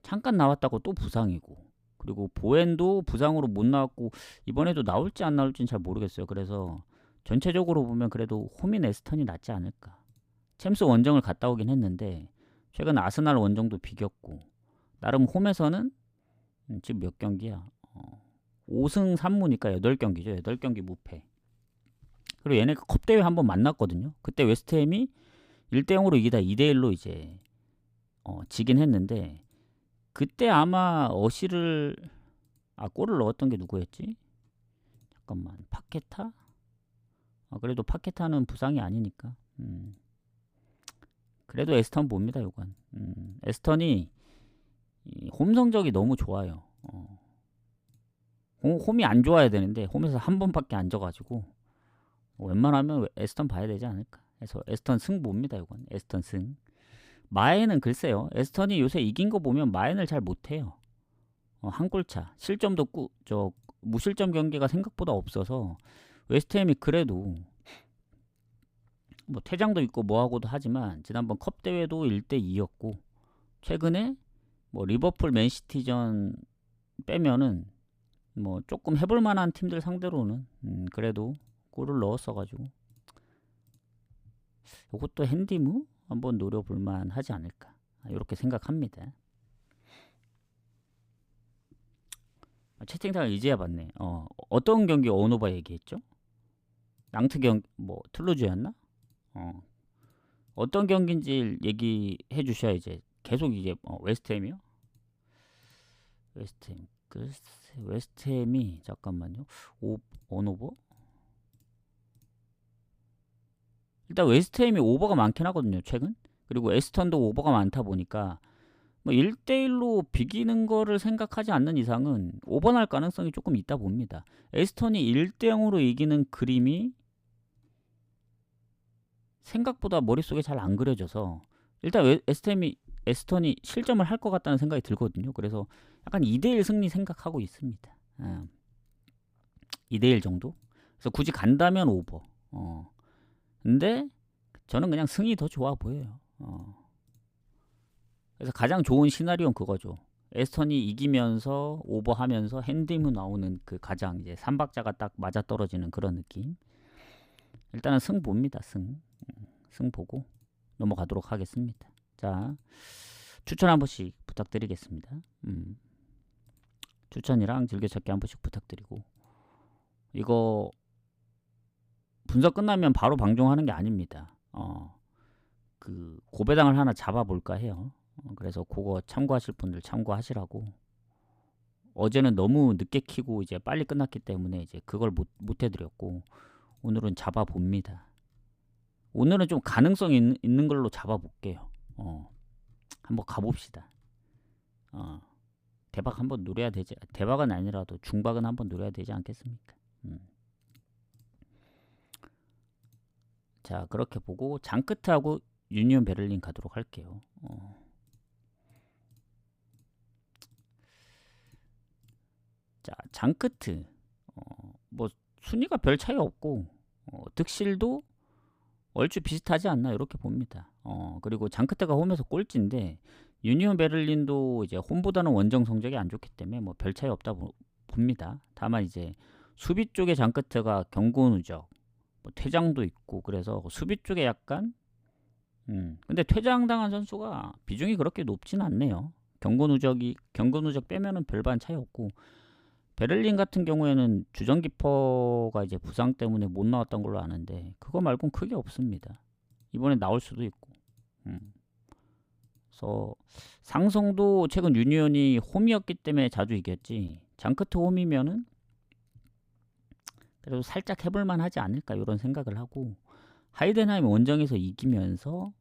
잠깐 나왔다고 또 부상이고 그리고 보엔도 부상으로 못 나왔고 이번에도 나올지 안 나올지는 잘 모르겠어요. 그래서 전체적으로 보면 그래도 홈인 에스턴이 낫지 않을까. 챔스 원정을 갔다 오긴 했는데 최근 아스날 원정도 비겼고 나름 홈에서는 지금 몇 경기야? 5승 3무니까 8경기죠. 8경기 무패. 그리고 얘네가 컵대회 한번 만났거든요. 그때 웨스트햄이 1대0으로 이기다 2대1로 이제 지긴 했는데 그때 아마 어시를 골을 넣었던 게 누구였지? 잠깐만 파케타? 그래도 파케타는 부상이 아니니까 그래도 에스턴 봅니다, 요건. 에스턴이 홈 성적이 너무 좋아요. 홈이 안 좋아야 되는데 홈에서 한 번밖에 안 져가지고 웬만하면 에스턴 봐야 되지 않을까. 그래서 에스턴 승 봅니다, 요건. 에스턴 승. 마엔은 글쎄요. 에스턴이 요새 이긴 거 보면 마엔을 잘 못해요. 한 골차. 실점도 무실점 경기가 생각보다 없어서 웨스트햄이 그래도 뭐 퇴장도 있고 뭐하고도 하지만 지난번 컵 대회도 1대2였고 최근에 뭐 리버풀 맨시티전 빼면은 뭐 조금 해볼 만한 팀들 상대로는 그래도 골을 넣었어가지고 이것도 핸디무 한번 노려볼 만하지 않을까 이렇게 생각합니다. 채팅창을 이제야 봤네. 어떤 경기 언오버 얘기했죠? 낭트 뭐 틀루즈였나? 어떤 경기인지 얘기해 주셔야 이제 계속 이제 웨스트햄이요? 웨스트햄 글쎄 웨스트햄이 잠깐만요. 언오버? 일단 웨스트햄이 오버가 많긴 하거든요, 최근. 그리고 에스턴도 오버가 많다 보니까 뭐 1대1로 비기는 거를 생각하지 않는 이상은 오버날 가능성이 조금 있다 봅니다. 에스턴이 1대0으로 이기는 그림이 생각보다 머릿속에 잘 안 그려져서 일단 에스턴이 실점을 할 것 같다는 생각이 들거든요. 그래서 약간 2대1 승리 생각하고 있습니다. 2대1 정도? 그래서 굳이 간다면 오버. 근데 저는 그냥 승이 더 좋아 보여요. 그래서 가장 좋은 시나리오는 그거죠. 에스턴이 이기면서 오버하면서 핸디무 나오는 그 가장 이제 3박자가 딱 맞아 떨어지는 그런 느낌. 일단은 승 봅니다. 승 보고 넘어가도록 하겠습니다. 자, 추천 한 번씩 부탁드리겠습니다. 추천이랑 즐겨찾기 한 번씩 부탁드리고 이거 분석 끝나면 바로 방송하는 게 아닙니다. 그 고배당을 하나 잡아볼까 해요. 그래서 그거 참고하실 분들 참고하시라고. 어제는 너무 늦게 키고 이제 빨리 끝났기 때문에 이제 그걸 못 해드렸고 오늘은 잡아봅니다. 오늘은 좀 가능성 있는 걸로 잡아볼게요. 한번 가봅시다. 대박 한번 노려야 되지. 대박은 아니라도 중박은 한번 노려야 되지 않겠습니까? 자, 그렇게 보고 장크트하고 유니온 베를린 가도록 할게요. 자, 장크트 뭐 순위가 별 차이 없고 득실도 얼추 비슷하지 않나 이렇게 봅니다. 그리고 장크트가 홈에서 꼴찌인데 유니온 베를린도 이제 홈보다는 원정 성적이 안 좋기 때문에 뭐 별 차이 없다 봅니다. 다만 이제 수비 쪽에 장크트가 경고 누적, 뭐 퇴장도 있고 그래서 수비 쪽에 약간 근데 퇴장당한 선수가 비중이 그렇게 높진 않네요. 경고 누적 빼면은 별반 차이 없고 베를린 같은 경우에는 주전키퍼가 이제 부상 때문에 못 나왔던 걸로 아는데 그거 말고는 크게 없습니다. 이번에 나올 수도 있고. 그래서 상성도 최근 유니온이 홈이었기 때문에 자주 이겼지 장크트 홈이면은 그래도 살짝 해볼만 하지 않을까 이런 생각을 하고 하이덴하임 원정에서 이기면서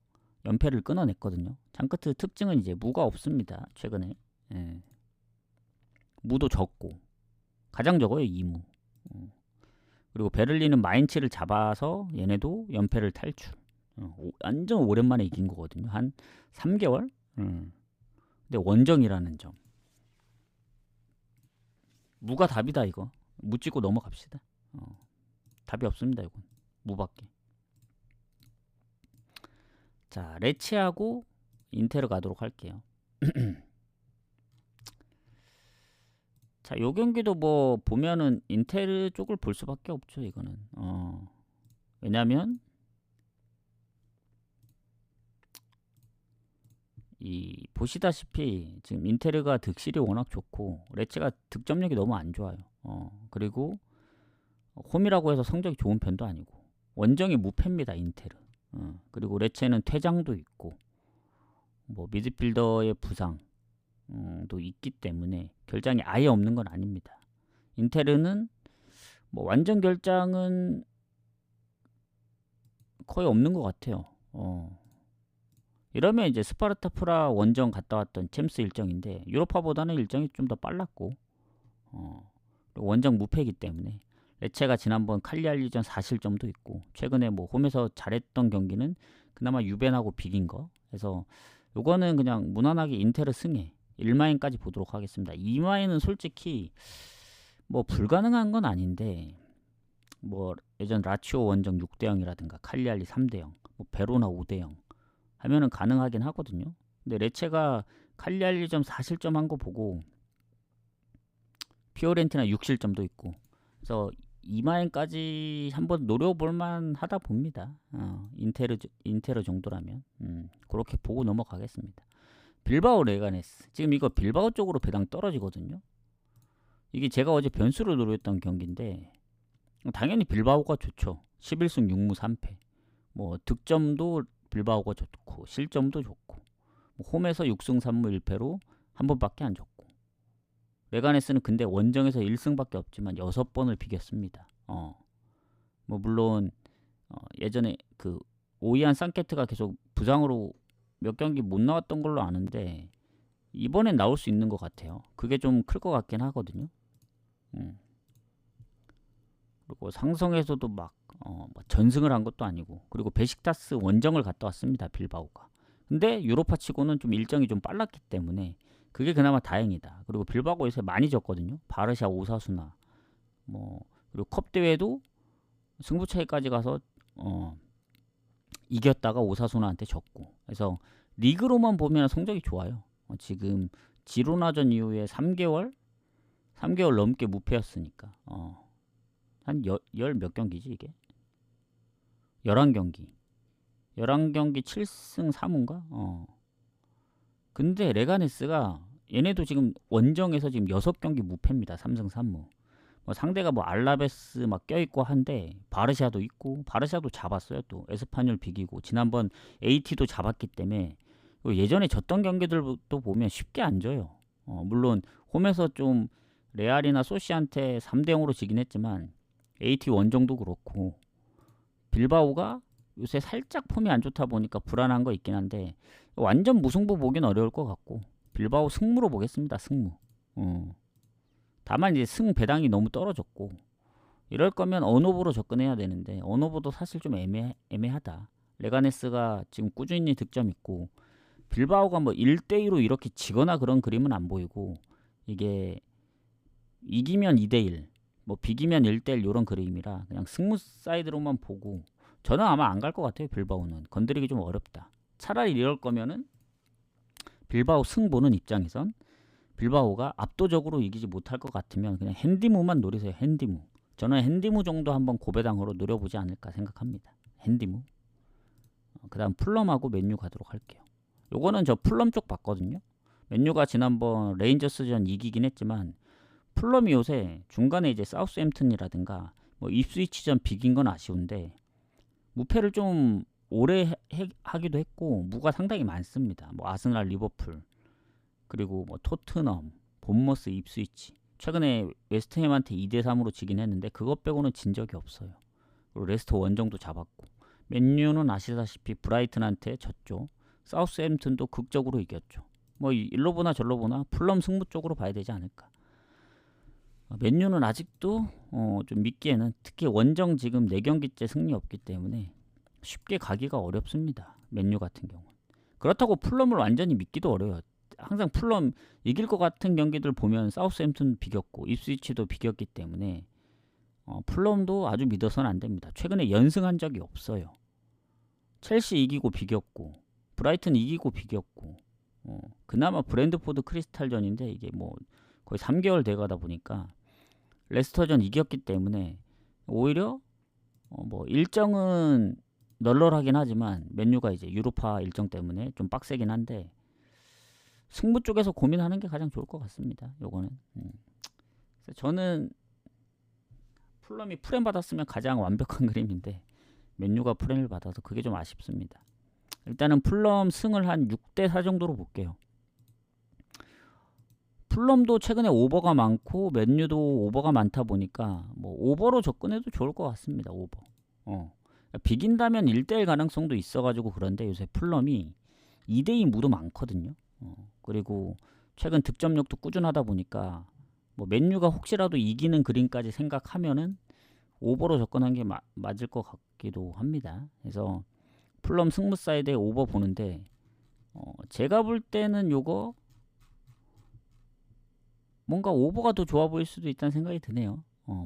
연패를 끊어냈거든요. 장크트 특징은 이제 무가 없습니다. 최근에 무도 적고 가장 적어요 2무. 그리고 베를린은 마인츠를 잡아서 얘네도 연패를 탈출. 완전 오랜만에 이긴 거거든요. 한 3개월? 근데 원정이라는 점. 무가 답이다 이거. 무 찍고 넘어갑시다. 답이 없습니다 이건. 무밖에. 자, 레치하고 인테르 가도록 할게요. 자, 요 경기도 뭐 보면은 인테르 쪽을 볼 수밖에 없죠 이거는. 왜냐면 이 보시다시피 지금 인테르가 득실이 워낙 좋고 레치가 득점력이 너무 안 좋아요. 그리고 홈이라고 해서 성적이 좋은 편도 아니고 원정이 무패입니다 인테르. 그리고 레체는 퇴장도 있고 뭐 미드필더의 부상도 있기 때문에 결장이 아예 없는 건 아닙니다. 인테르는 뭐 완전 결장은 거의 없는 것 같아요. 이러면 이제 스파르타 프라 원정 갔다 왔던 챔스 일정인데 유로파보다는 일정이 좀 더 빨랐고 원정 무패이기 때문에 레체가 지난번 칼리알리전 4실점도 있고 최근에 뭐 홈에서 잘했던 경기는 그나마 유벤하고 비긴 거. 그래서 요거는 그냥 무난하게 인테르 승에 1마인까지 보도록 하겠습니다. 2마인은 솔직히 뭐 불가능한 건 아닌데 뭐 예전 라치오 원정 6대0이라든가 칼리알리 3대0 뭐 베로나 5대0 하면은 가능하긴 하거든요. 근데 레체가 칼리알리점 4실점 한 거 보고 피오렌티나 6실점도 있고 그래서 2마인까지 한번 노려볼만 하다 봅니다. 인테르 정도라면 그렇게 보고 넘어가겠습니다. 빌바오 레가네스 지금 이거 빌바오 쪽으로 배당 떨어지거든요. 이게 제가 어제 변수를 노렸던 경기인데 당연히 빌바오가 좋죠. 11승 6무 3패 뭐 득점도 빌바오가 좋고 실점도 좋고 뭐 홈에서 6승 3무 1패로 한 번밖에 안 졌고 레가네스는 근데 원정에서 1승밖에 없지만 6번을 비겼습니다. 뭐 물론 예전에 그 오이안 산케트가 계속 부상으로 몇 경기 못 나왔던 걸로 아는데 이번엔 나올 수 있는 것 같아요. 그게 좀 클 것 같긴 하거든요. 그리고 상성에서도 막 뭐 전승을 한 것도 아니고 그리고 베식타스 원정을 갔다 왔습니다. 빌바오가. 근데 유로파 치고는 좀 일정이 좀 빨랐기 때문에 그게 그나마 다행이다. 그리고 빌바오 요새 많이 졌거든요. 바르샤 오사수나 뭐 그리고 컵 대회도 승부 차이까지 가서 이겼다가 오사수나한테 졌고 그래서 리그로만 보면 성적이 좋아요. 지금 지로나전 이후에 3개월 넘게 무패였으니까 한 열 몇 경기지 이게? 11경기 7승 3무인가? 근데 레가네스가 얘네도 지금 원정에서 지금 6경기 무패입니다. 3승 3무. 뭐 상대가 뭐 알라베스 막 껴있고 한데 바르샤도 있고 바르샤도 잡았어요. 또 에스파뇰 비기고 지난번 AT도 잡았기 때문에 예전에 졌던 경기들도 보면 쉽게 안 져요. 물론 홈에서 좀 레알이나 소시한테 3대0으로 지긴 했지만 AT 원정도 그렇고 빌바오가 요새 살짝 폼이 안 좋다 보니까 불안한 거 있긴 한데 완전 무승부 보긴 어려울 것 같고 빌바오 승무로 보겠습니다. 승무. 다만 이제 승 배당이 너무 떨어졌고 이럴 거면 언오버로 접근해야 되는데 언오버도 사실 좀 애매하다. 레가네스가 지금 꾸준히 득점 있고 빌바오가 뭐 1대2로 이렇게 지거나 그런 그림은 안 보이고 이게 이기면 2대1 뭐 비기면 1대1 이런 그림이라 그냥 승무 사이드로만 보고 저는 아마 안 갈 것 같아요. 빌바오는 건드리기 좀 어렵다. 차라리 이럴 거면은 빌바오 승 보는 입장에선 빌바오가 압도적으로 이기지 못할 것 같으면 그냥 핸디무만 노리세요. 핸디무. 저는 핸디무 정도 한번 고배당으로 노려보지 않을까 생각합니다. 핸디무. 그 다음 풀럼하고 맨유 가도록 할게요. 요거는 저 풀럼 쪽 봤거든요. 맨유가 지난번 레인저스전 이기긴 했지만 풀럼이 요새 중간에 이제 사우스햄튼이라든가 뭐 입스위치전 비긴 건 아쉬운데 무패를 좀 오래 하기도 했고 무가 상당히 많습니다. 뭐 아스날, 리버풀 그리고 뭐 토트넘, 본머스, 입스위치 최근에 웨스트햄한테 2대3으로 지긴 했는데 그것 빼고는 진 적이 없어요. 그리고 레스터 원정도 잡았고 맨유는 아시다시피 브라이튼한테 졌죠. 사우스햄튼도 극적으로 이겼죠. 뭐 일로 보나 절로 보나 풀럼 승부 쪽으로 봐야 되지 않을까. 맨유는 아직도 좀 믿기에는 특히 원정 지금 4경기째 승리 없기 때문에 쉽게 가기가 어렵습니다. 맨유 같은 경우는. 그렇다고 풀럼을 완전히 믿기도 어려워요. 항상 풀럼 이길 것 같은 경기들 보면 사우스햄튼 비겼고 입스위치도 비겼기 때문에 풀럼도 아주 믿어서는 안 됩니다. 최근에 연승한 적이 없어요. 첼시 이기고 비겼고 브라이튼 이기고 비겼고 그나마 브랜드포드 크리스탈전인데 이게 뭐 거의 3개월 돼가다 보니까 레스터전 이겼기 때문에 오히려 뭐 일정은 널널하긴 하지만 맨유가 이제 유로파 일정 때문에 좀 빡세긴 한데 승부 쪽에서 고민하는 게 가장 좋을 것 같습니다. 요거는 그래서 저는 풀럼이 프렘 받았으면 가장 완벽한 그림인데 맨유가 프렘을 받아서 그게 좀 아쉽습니다. 일단은 풀럼 승을 한 6대4 정도로 볼게요. 풀럼도 최근에 오버가 많고 맨유도 오버가 많다 보니까 뭐 오버로 접근해도 좋을 것 같습니다. 오버. 비긴다면 1대1 가능성도 있어가지고 그런데 요새 풀럼이 2대2 무도 많거든요. 그리고 최근 득점력도 꾸준하다 보니까 뭐 맨유가 혹시라도 이기는 그림까지 생각하면은 오버로 접근한 게 맞을 것 같기도 합니다. 그래서 풀럼 승무 사이드에 오버 보는데 제가 볼 때는 요거 뭔가 오버가 더 좋아 보일 수도 있다는 생각이 드네요.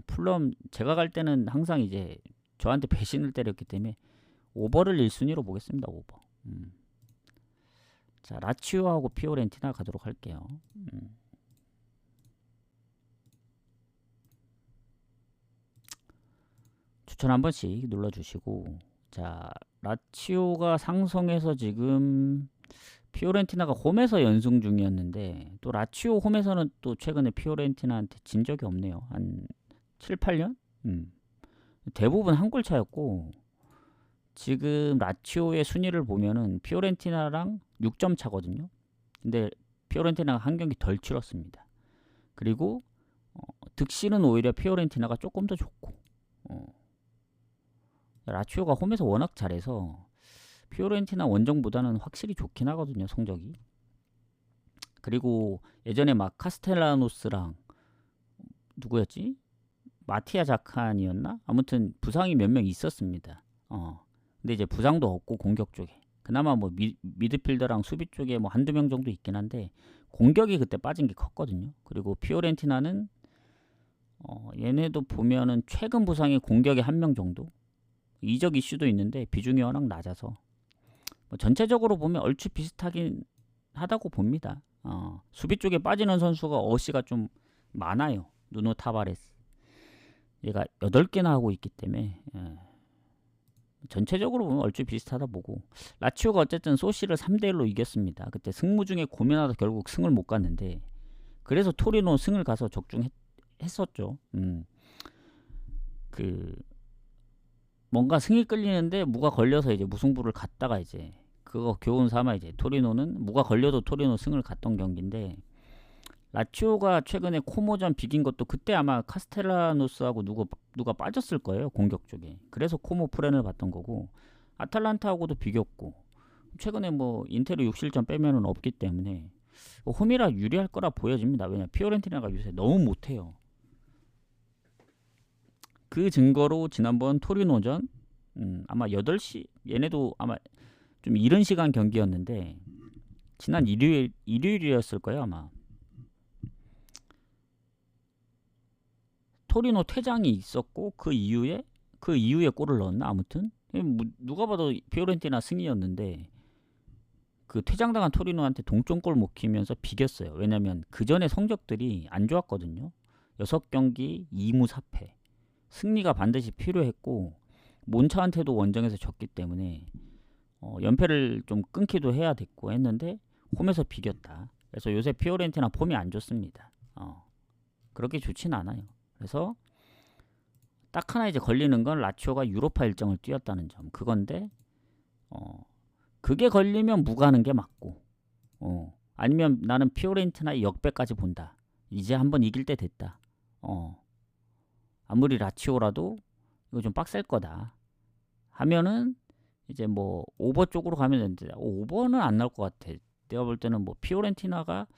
풀럼 제가 갈 때는 항상 이제 저한테 배신을 때렸기 때문에 오버를 1순위로 보겠습니다. 오버. 자, 라치오하고 피오렌티나 가도록 할게요. 추천 한 번씩 눌러주시고, 자, 라치오가 상성해서 지금 피오렌티나가 홈에서 연승 중이었는데 또 라치오 홈에서는 또 최근에 피오렌티나한테 진 적이 없네요. 한 7, 8년? 대부분 한 골 차였고 지금 라치오의 순위를 보면은 피오렌티나랑 6점 차거든요. 근데 피오렌티나가 한 경기 덜 치렀습니다. 그리고 득실은 오히려 피오렌티나가 조금 더 좋고 라치오가 홈에서 워낙 잘해서 피오렌티나 원정보다는 확실히 좋긴 하거든요. 성적이. 그리고 예전에 막 카스텔라노스랑 누구였지? 마티아 자칸이었나? 아무튼 부상이 몇 명 있었습니다. 근데 이제 부상도 없고 공격 쪽에 그나마 뭐 미드필더랑 수비 쪽에 뭐 한두 명 정도 있긴 한데 공격이 그때 빠진 게 컸거든요. 그리고 피오렌티나는 얘네도 보면은 최근 부상이 공격에 한 명 정도 이적 이슈도 있는데 비중이 워낙 낮아서 뭐 전체적으로 보면 얼추 비슷하긴 하다고 봅니다. 수비 쪽에 빠지는 선수가 어시가 좀 많아요. 누노 타바레스 얘가 8개나 하고 있기 때문에 전체적으로 보면 얼추 비슷하다 보고 라치오가 어쨌든 소시를 3대1로 이겼습니다. 그때 승무 중에 고민하다 결국 승을 못 갔는데 그래서 토리노 승을 가서 적중했었죠. 그 뭔가 승이 끌리는데 무가 걸려서 이제 무승부를 갔다가 이제 그거 교훈 삼아 이제 토리노는 무가 걸려도 토리노 승을 갔던 경기인데 라치오가 최근에 코모전 비긴 것도 그때 아마 카스텔라노스하고 누가 빠졌을 거예요. 공격 쪽에. 그래서 코모 프렌을 봤던 거고 아탈란타하고도 비겼고 최근에 뭐 인테르 6실점 빼면은 없기 때문에 홈이라 유리할 거라 보여집니다. 왜냐 피오렌티나가 요새 너무 못해요. 그 증거로 지난번 토리노전 아마 8시 얘네도 아마 좀 이른 시간 경기였는데 지난 일요일이었을 거예요 아마. 토리노 퇴장이 있었고 그 이후에 골을 넣었나 아무튼 누가 봐도 피오렌티나 승이었는데 그 퇴장당한 토리노한테 동점골 먹히면서 비겼어요. 왜냐면 그 전에 성적들이 안 좋았거든요. 6경기 2무 4패 승리가 반드시 필요했고 몬차한테도 원정에서 졌기 때문에 연패를 좀 끊기도 해야 됐고 했는데 홈에서 비겼다. 그래서 요새 피오렌티나 폼이 안 좋습니다. 그렇게 좋진 않아요. 그래서 딱 하나 이제 걸리는 건 라치오가 유로파 일정을 뛰었다는 점 그건데 그게 걸리면 무가는 게 맞고 아니면 나는 피오렌티나의 역배까지 본다. 이제 한번 이길 때 됐다. 아무리 라치오라도 이거 좀 빡셀 거다 하면은 이제 뭐 오버 쪽으로 가면 되는데 오버는 안 나올 것 같아. 내가 볼 때는 뭐 피오렌티나가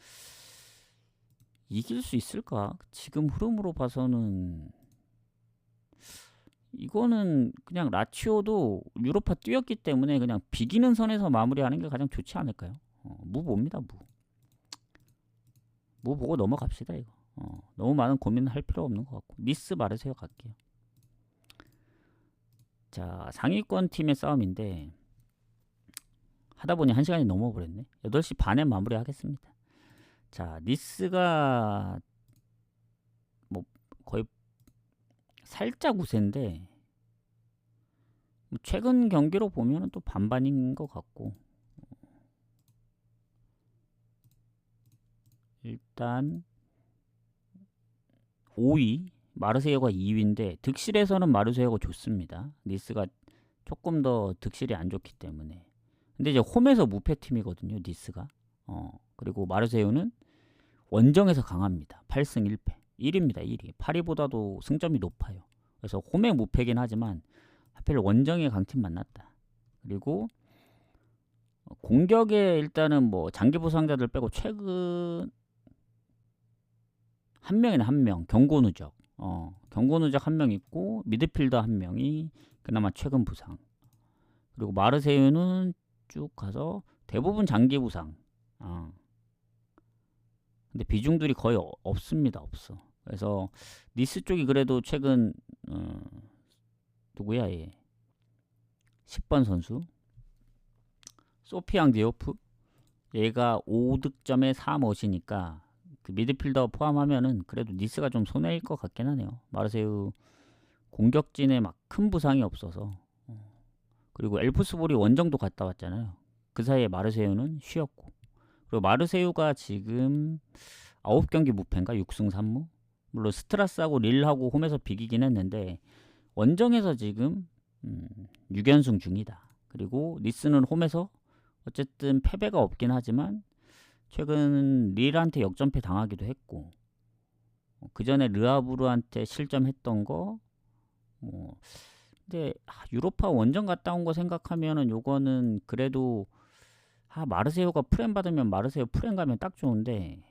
이길 수 있을까? 지금 흐름으로 봐서는 이거는 그냥 라치오도 유로파 뛰었기 때문에 그냥 비기는 선에서 마무리하는 게 가장 좋지 않을까요? 무 봅니다. 무 보고 넘어갑시다 이거. 너무 많은 고민을 할 필요 없는 것 같고 니스 마르세유 갈게요. 자 상위권 팀의 싸움인데 하다보니 1시간이 넘어버렸네. 8시 반에 마무리하겠습니다. 자 니스가 뭐 거의 살짝 우세인데 뭐 최근 경기로 보면은 또 반반인 것 같고 일단 5위 마르세유가 2위인데 득실에서는 마르세유가 좋습니다. 니스가 조금 더 득실이 안 좋기 때문에 근데 이제 홈에서 무패팀이거든요. 니스가 그리고 마르세유는 원정에서 강합니다. 8승 1패 1위입니다. 1위 8위보다도 승점이 높아요. 그래서 홈에 무패긴 하지만 하필 원정에 강팀 만났다. 그리고 공격에 일단은 뭐 장기 부상자들 빼고 최근 한 명이네, 한 명. 경고 누적. 경고 누적 한 명 있고 미드필더 한 명이 그나마 최근 부상. 그리고 마르세유는 쭉 가서 대부분 장기 부상. 근데 비중들이 거의 없습니다. 없어. 그래서 니스 쪽이 그래도 최근 누구야 얘? 10번 선수 소피앙 디오프, 얘가 5득점에 4멋이니까 그 미드필더 포함하면은 그래도 니스가 좀 손해일 것 같긴 하네요. 마르세유 공격진에 막 큰 부상이 없어서. 그리고 엘프스볼이 원정도 갔다 왔잖아요. 그 사이에 마르세유는 쉬었고. 그리고 마르세유가 지금 9경기 무패인가 6승 3무. 물론 스트라스하고 릴하고 홈에서 비기긴 했는데 원정에서 지금 6연승 중이다. 그리고 니스는 홈에서 어쨌든 패배가 없긴 하지만 최근 릴한테 역전패 당하기도 했고, 그 전에 르아브르한테 실점했던 거. 근데 유로파 원정 갔다 온 거 생각하면은 요거는 그래도 마르세유가 프렌 받으면 마르세유 프렌 가면 딱 좋은데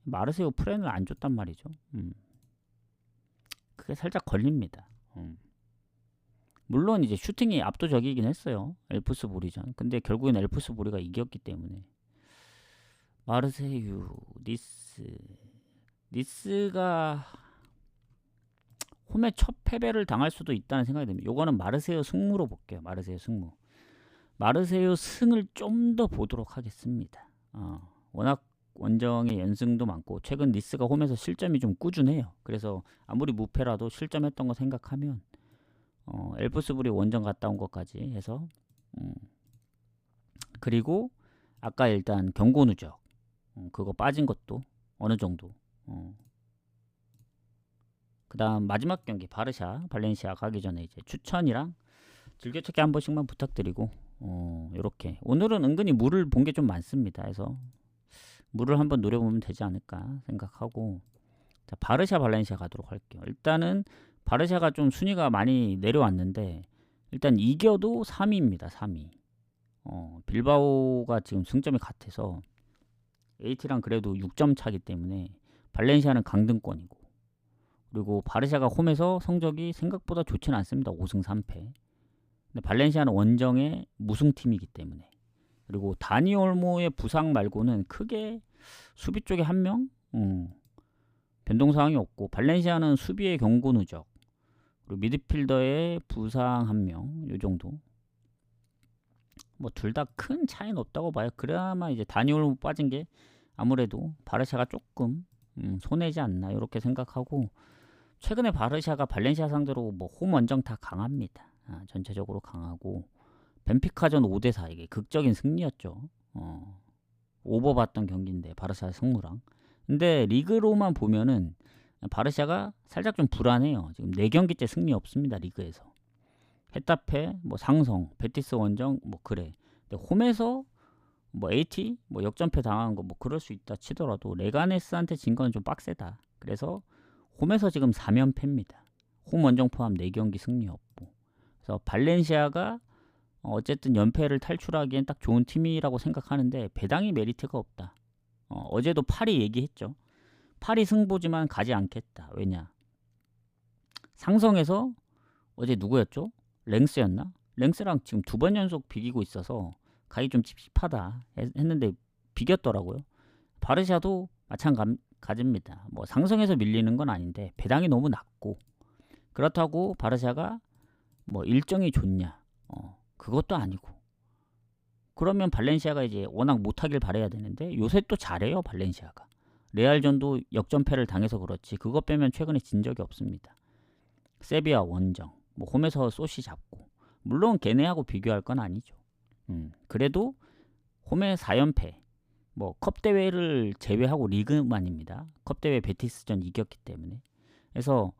마르세유 프렌을 안 줬단 말이죠. 그게 살짝 걸립니다. 물론 이제 슈팅이 압도적이긴 했어요. 엘프스부리전. 근데 결국엔 엘프스부리가 이겼기 때문에. 마르세유, 니스가 홈에 첫 패배를 당할 수도 있다는 생각이 듭니다. 요거는 마르세유 승무로 볼게요. 마르세유 승무. 마르세유 승을 좀 더 보도록 하겠습니다. 워낙 원정의 연승도 많고 최근 니스가 홈에서 실점이 좀 꾸준해요. 그래서 아무리 무패라도 실점했던 거 생각하면 엘프스부리 원정 갔다 온 것까지 해서 그리고 아까 일단 경고 누적 그거 빠진 것도 어느 정도. 그 다음 마지막 경기 바르샤 발렌시아 가기 전에 이제 추천이랑 즐겨찾기 한 번씩만 부탁드리고 요렇게 오늘은 은근히 물을 본 게 좀 많습니다. 그래서 물을 한번 노려보면 되지 않을까 생각하고, 자, 바르샤 발렌시아 가도록 할게요. 일단은 바르샤가 좀 순위가 많이 내려왔는데 일단 이겨도 3위입니다. 3위. 빌바오가 지금 승점이 같아서 AT랑 그래도 6점 차기 때문에 발렌시아는 강등권이고, 그리고 바르샤가 홈에서 성적이 생각보다 좋지는 않습니다. 5승 3패. 근데 발렌시아는 원정의 무승팀이기 때문에. 그리고 다니 올모의 부상 말고는 크게 수비 쪽에 한 명 변동 사항이 없고, 발렌시아는 수비의 경고 누적, 그리고 미드필더의 부상 한 명, 요 정도. 뭐 둘 다 큰 차이는 없다고 봐요. 그나마 이제 다니 올모 빠진 게 아무래도 바르샤가 조금 손해지 않나 이렇게 생각하고, 최근에 바르샤가 발렌시아 상대로 뭐 홈 원정 다 강합니다. 전체적으로 강하고 벤피카전 5대4 이게 극적인 승리였죠. 오버봤던 경기인데 바르샤 승무랑. 근데 리그로만 보면은 바르샤가 살짝 좀 불안해요. 지금 4경기째 승리 없습니다. 리그에서. 헤타페, 뭐 상성, 베티스 원정 뭐 그래. 근데 홈에서 뭐 AT 뭐 역전패 당한 거 뭐 그럴 수 있다 치더라도 레가네스한테 진 건 좀 빡세다. 그래서 홈에서 지금 4연패입니다. 홈 원정 포함 4경기 승리 없고. 그래서 발렌시아가 어쨌든 연패를 탈출하기엔 딱 좋은 팀이라고 생각하는데 배당이 메리트가 없다. 어제도 파리 얘기했죠. 파리 승부지만 가지 않겠다. 왜냐? 상성에서 어제 누구였죠? 랭스였나? 랭스랑 지금 2번 연속 비기고 있어서 가기 좀 찝찝하다 했는데 비겼더라고요. 바르샤도 마찬가지입니다. 뭐 상성에서 밀리는 건 아닌데 배당이 너무 낮고, 그렇다고 바르샤가 뭐 일정이 좋냐? 그것도 아니고. 그러면 발렌시아가 이제 워낙 못하길 바라야 되는데 요새 또 잘해요. 발렌시아가. 레알전도 역전패를 당해서 그렇지 그것 빼면 최근에 진 적이 없습니다. 세비야 원정 뭐 홈에서 소시 잡고, 물론 걔네하고 비교할 건 아니죠. 그래도 홈에 4연패, 뭐 컵대회를 제외하고 리그만입니다. 컵대회 베티스전 이겼기 때문에. 그래서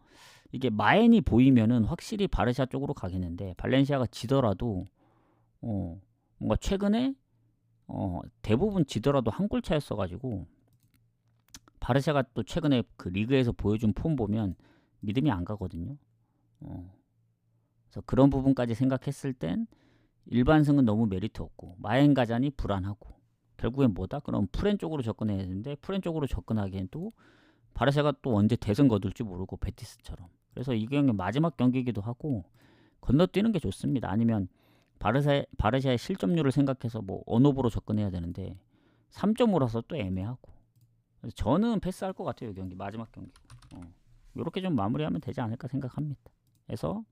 이게 마엔이 보이면은 확실히 바르샤 쪽으로 가겠는데, 발렌시아가 지더라도 뭔가 최근에 대부분 지더라도 한 골 차였어가지고 바르샤가 또 최근에 그 리그에서 보여준 폼 보면 믿음이 안 가거든요. 그래서 그런 부분까지 생각했을 땐 일반 승은 너무 메리트 없고 마엔가잔이 불안하고 결국엔 뭐다? 그럼 프렌 쪽으로 접근해야 되는데 프렌 쪽으로 접근하기엔 또 바르샤가 또 언제 대승 거둘지 모르고 베티스처럼. 그래서 이 경기 마지막 경기이기도 하고 건너뛰는 게 좋습니다. 아니면 바르샤의 실점률을 생각해서 뭐 언오버로 접근해야 되는데 3.5라서 또 애매하고. 그래서 저는 패스할 것 같아요. 이 경기 마지막 경기. 이렇게 좀 마무리하면 되지 않을까 생각합니다. 그래서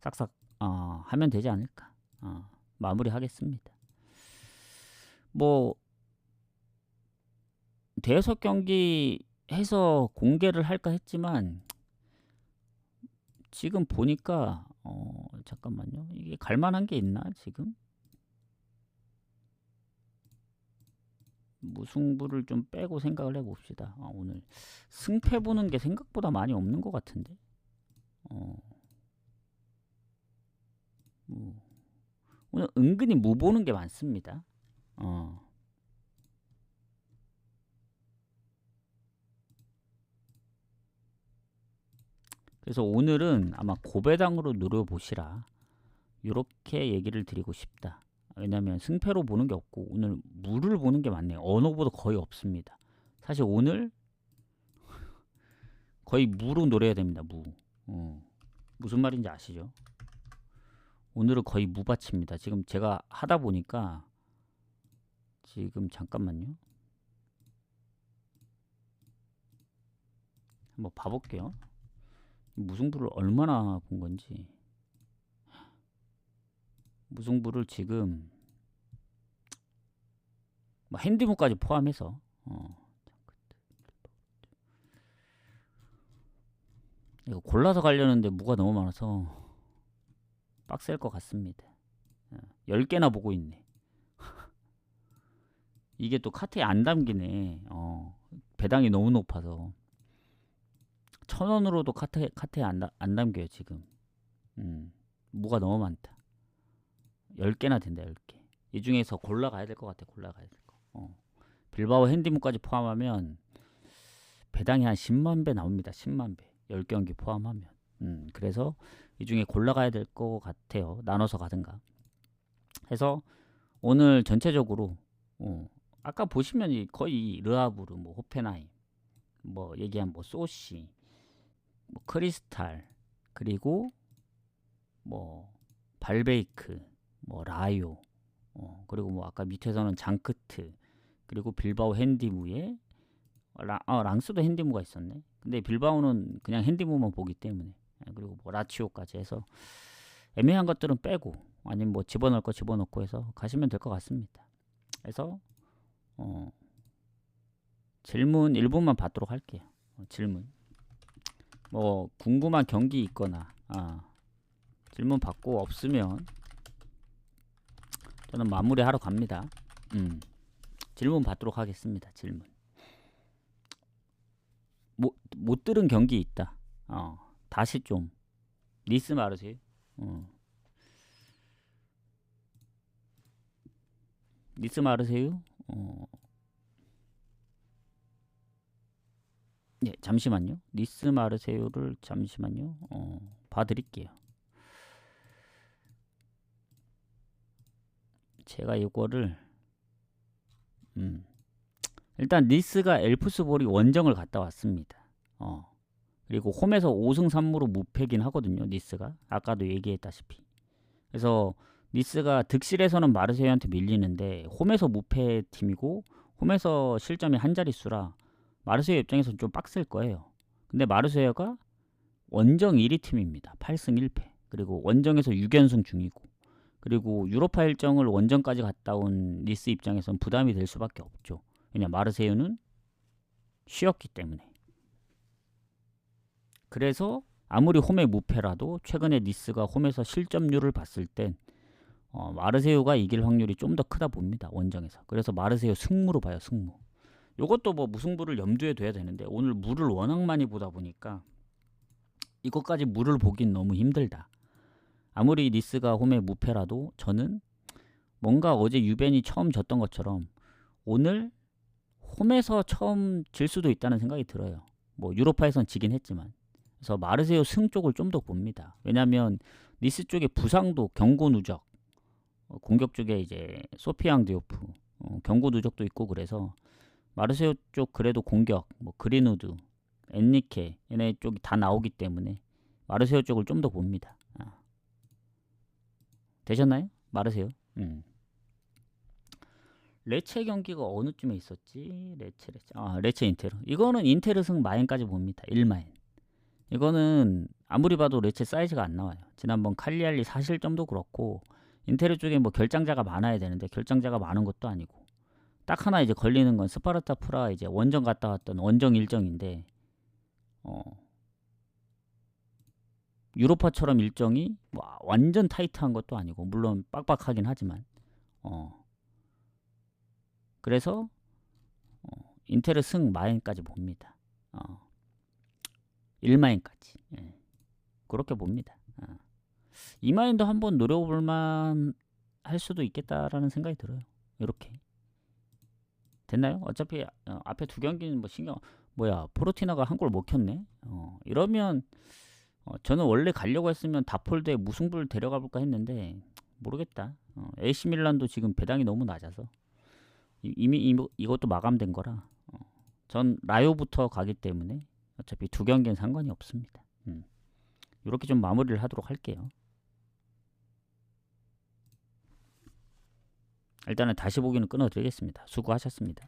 싹싹 하면 되지 않을까. 마무리하겠습니다. 뭐 대여섯 경기 해서 공개를 할까 했지만 지금 보니까 잠깐만요. 이게 갈만한 게 있나 지금? 무승부를 좀 빼고 생각을 해봅시다. 오늘 승패 보는 게 생각보다 많이 없는 것 같은데. 오늘 은근히 무 보는 게 많습니다. 그래서 오늘은 아마 고배당으로 노려보시라 이렇게 얘기를 드리고 싶다. 왜냐면 승패로 보는 게 없고 오늘 무를 보는 게 많네요. 언어보도 거의 없습니다. 사실 오늘 거의 무로 노려야 됩니다. 무. 무슨 말인지 아시죠? 오늘은 거의 무밭입니다. 지금 제가 하다 보니까 지금 잠깐만요. 한번 봐볼게요. 무승부를 얼마나 본 건지. 무승부를 지금 뭐 핸디무까지 포함해서 이거 골라서 가려는데 무가 너무 많아서 빡셀 것 같습니다. 10개나 보고 있네. 이게 또 카트에 안 담기네. 배당이 너무 높아서 1000원으로도 카트에 안 담겨요 지금. 무가 너무 많다. 10개나 된다. 10개. 이 중에서 골라가야 될 것 같아. 골라가야 될 거. 빌바오 핸디무까지 포함하면 배당이 한 10만 배 나옵니다. 10만 배. 10경기 포함하면. 그래서 이 중에 골라가야 될 것 같아요. 나눠서 가든가. 해서 오늘 전체적으로 아까 보시면 거의 르하브르, 뭐 호펜하임, 뭐 얘기한 뭐 소시, 뭐 크리스탈, 그리고 뭐 발베이크, 뭐 라요, 그리고 뭐 아까 밑에서는 장크트, 그리고 빌바오 핸디무에 랑스도 핸디무가 있었네. 근데 빌바오는 그냥 핸디무만 보기 때문에. 그리고 뭐 라치오까지 해서 애매한 것들은 빼고 아니면 뭐 집어넣을 거 집어넣고 해서 가시면 될 것 같습니다. 그래서 질문 1분만 받도록 할게요. 질문 뭐 궁금한 경기 있거나 질문 받고 없으면 저는 마무리하러 갑니다. 질문 받도록 하겠습니다. 질문 못 들은 경기 있다. 다시 좀 리스 말으세요. 리스 말으세요. 네, 잠시만요. 리스 마르세요를 잠시만요. 봐드릴게요. 제가 이거를 일단 리스가 엘프스볼이 원정을 갔다 왔습니다. 그리고 홈에서 5승 3무로 무패긴 하거든요. 니스가 아까도 얘기했다시피. 그래서 니스가 득실에서는 마르세유한테 밀리는데 홈에서 무패 팀이고 홈에서 실점이 한 자릿수라 마르세유 입장에서는 좀 빡셀 거예요. 근데 마르세유가 원정 1위 팀입니다. 8승 1패. 그리고 원정에서 6연승 중이고 그리고 유로파 일정을 원정까지 갔다 온 니스 입장에서는 부담이 될 수밖에 없죠. 왜냐 마르세유는 쉬었기 때문에. 그래서 아무리 홈의 무패라도 최근에 니스가 홈에서 실점률을 봤을 땐 마르세유가 이길 확률이 좀 더 크다 봅니다. 원정에서. 그래서 마르세유 승무로 봐요. 승무. 요것도 뭐 무승부를 염두에 둬야 되는데 오늘 무를 워낙 많이 보다 보니까 이것까지 무를 보긴 너무 힘들다. 아무리 니스가 홈의 무패라도 저는 뭔가 어제 유벤이 처음 졌던 것처럼 오늘 홈에서 처음 질 수도 있다는 생각이 들어요. 뭐 유로파에선 지긴 했지만. 그래서 마르세유 승 쪽을 좀 더 봅니다. 왜냐하면 니스 쪽에 부상도 경고 누적, 공격 쪽에 이제 소피앙 디오프, 경고 누적도 있고 그래서 마르세유 쪽 그래도 공격, 뭐 그린우드, 엔리케 얘네 쪽이 다 나오기 때문에 마르세유 쪽을 좀 더 봅니다. 되셨나요? 마르세유. 레체 경기가 어느 쯤에 있었지? 레체 인테르. 이거는 인테르 승 마인까지 봅니다. 1마인. 이거는 아무리 봐도 레체 사이즈가 안 나와요. 지난번 칼리알리 사실점도 그렇고 인테르 쪽에 뭐 결장자가 많아야 되는데 결장자가 많은 것도 아니고 딱 하나 이제 걸리는 건 스파르타 프라 이제 원정 갔다 왔던 원정 일정인데 유로파처럼 일정이 뭐 완전 타이트한 것도 아니고 물론 빡빡하긴 하지만 그래서 인테르 승 마인까지 봅니다. 1마인까지 그렇게 봅니다. 2마인도 한번 노려볼만 할 수도 있겠다라는 생각이 들어요. 이렇게 됐나요? 어차피 앞에 두 경기는 뭐 신경 포르티나가 한 골 못 켰네. 이러면 저는 원래 가려고 했으면 다폴드에 무승부를 데려가 볼까 했는데 모르겠다. AC 밀란도 지금 배당이 너무 낮아서 이미 이것도 마감된 거라 전 라요부터 가기 때문에 어차피 두 경기는 상관이 없습니다. 이렇게 좀 마무리를 하도록 할게요. 일단은 다시 보기는 끊어드리겠습니다. 수고하셨습니다.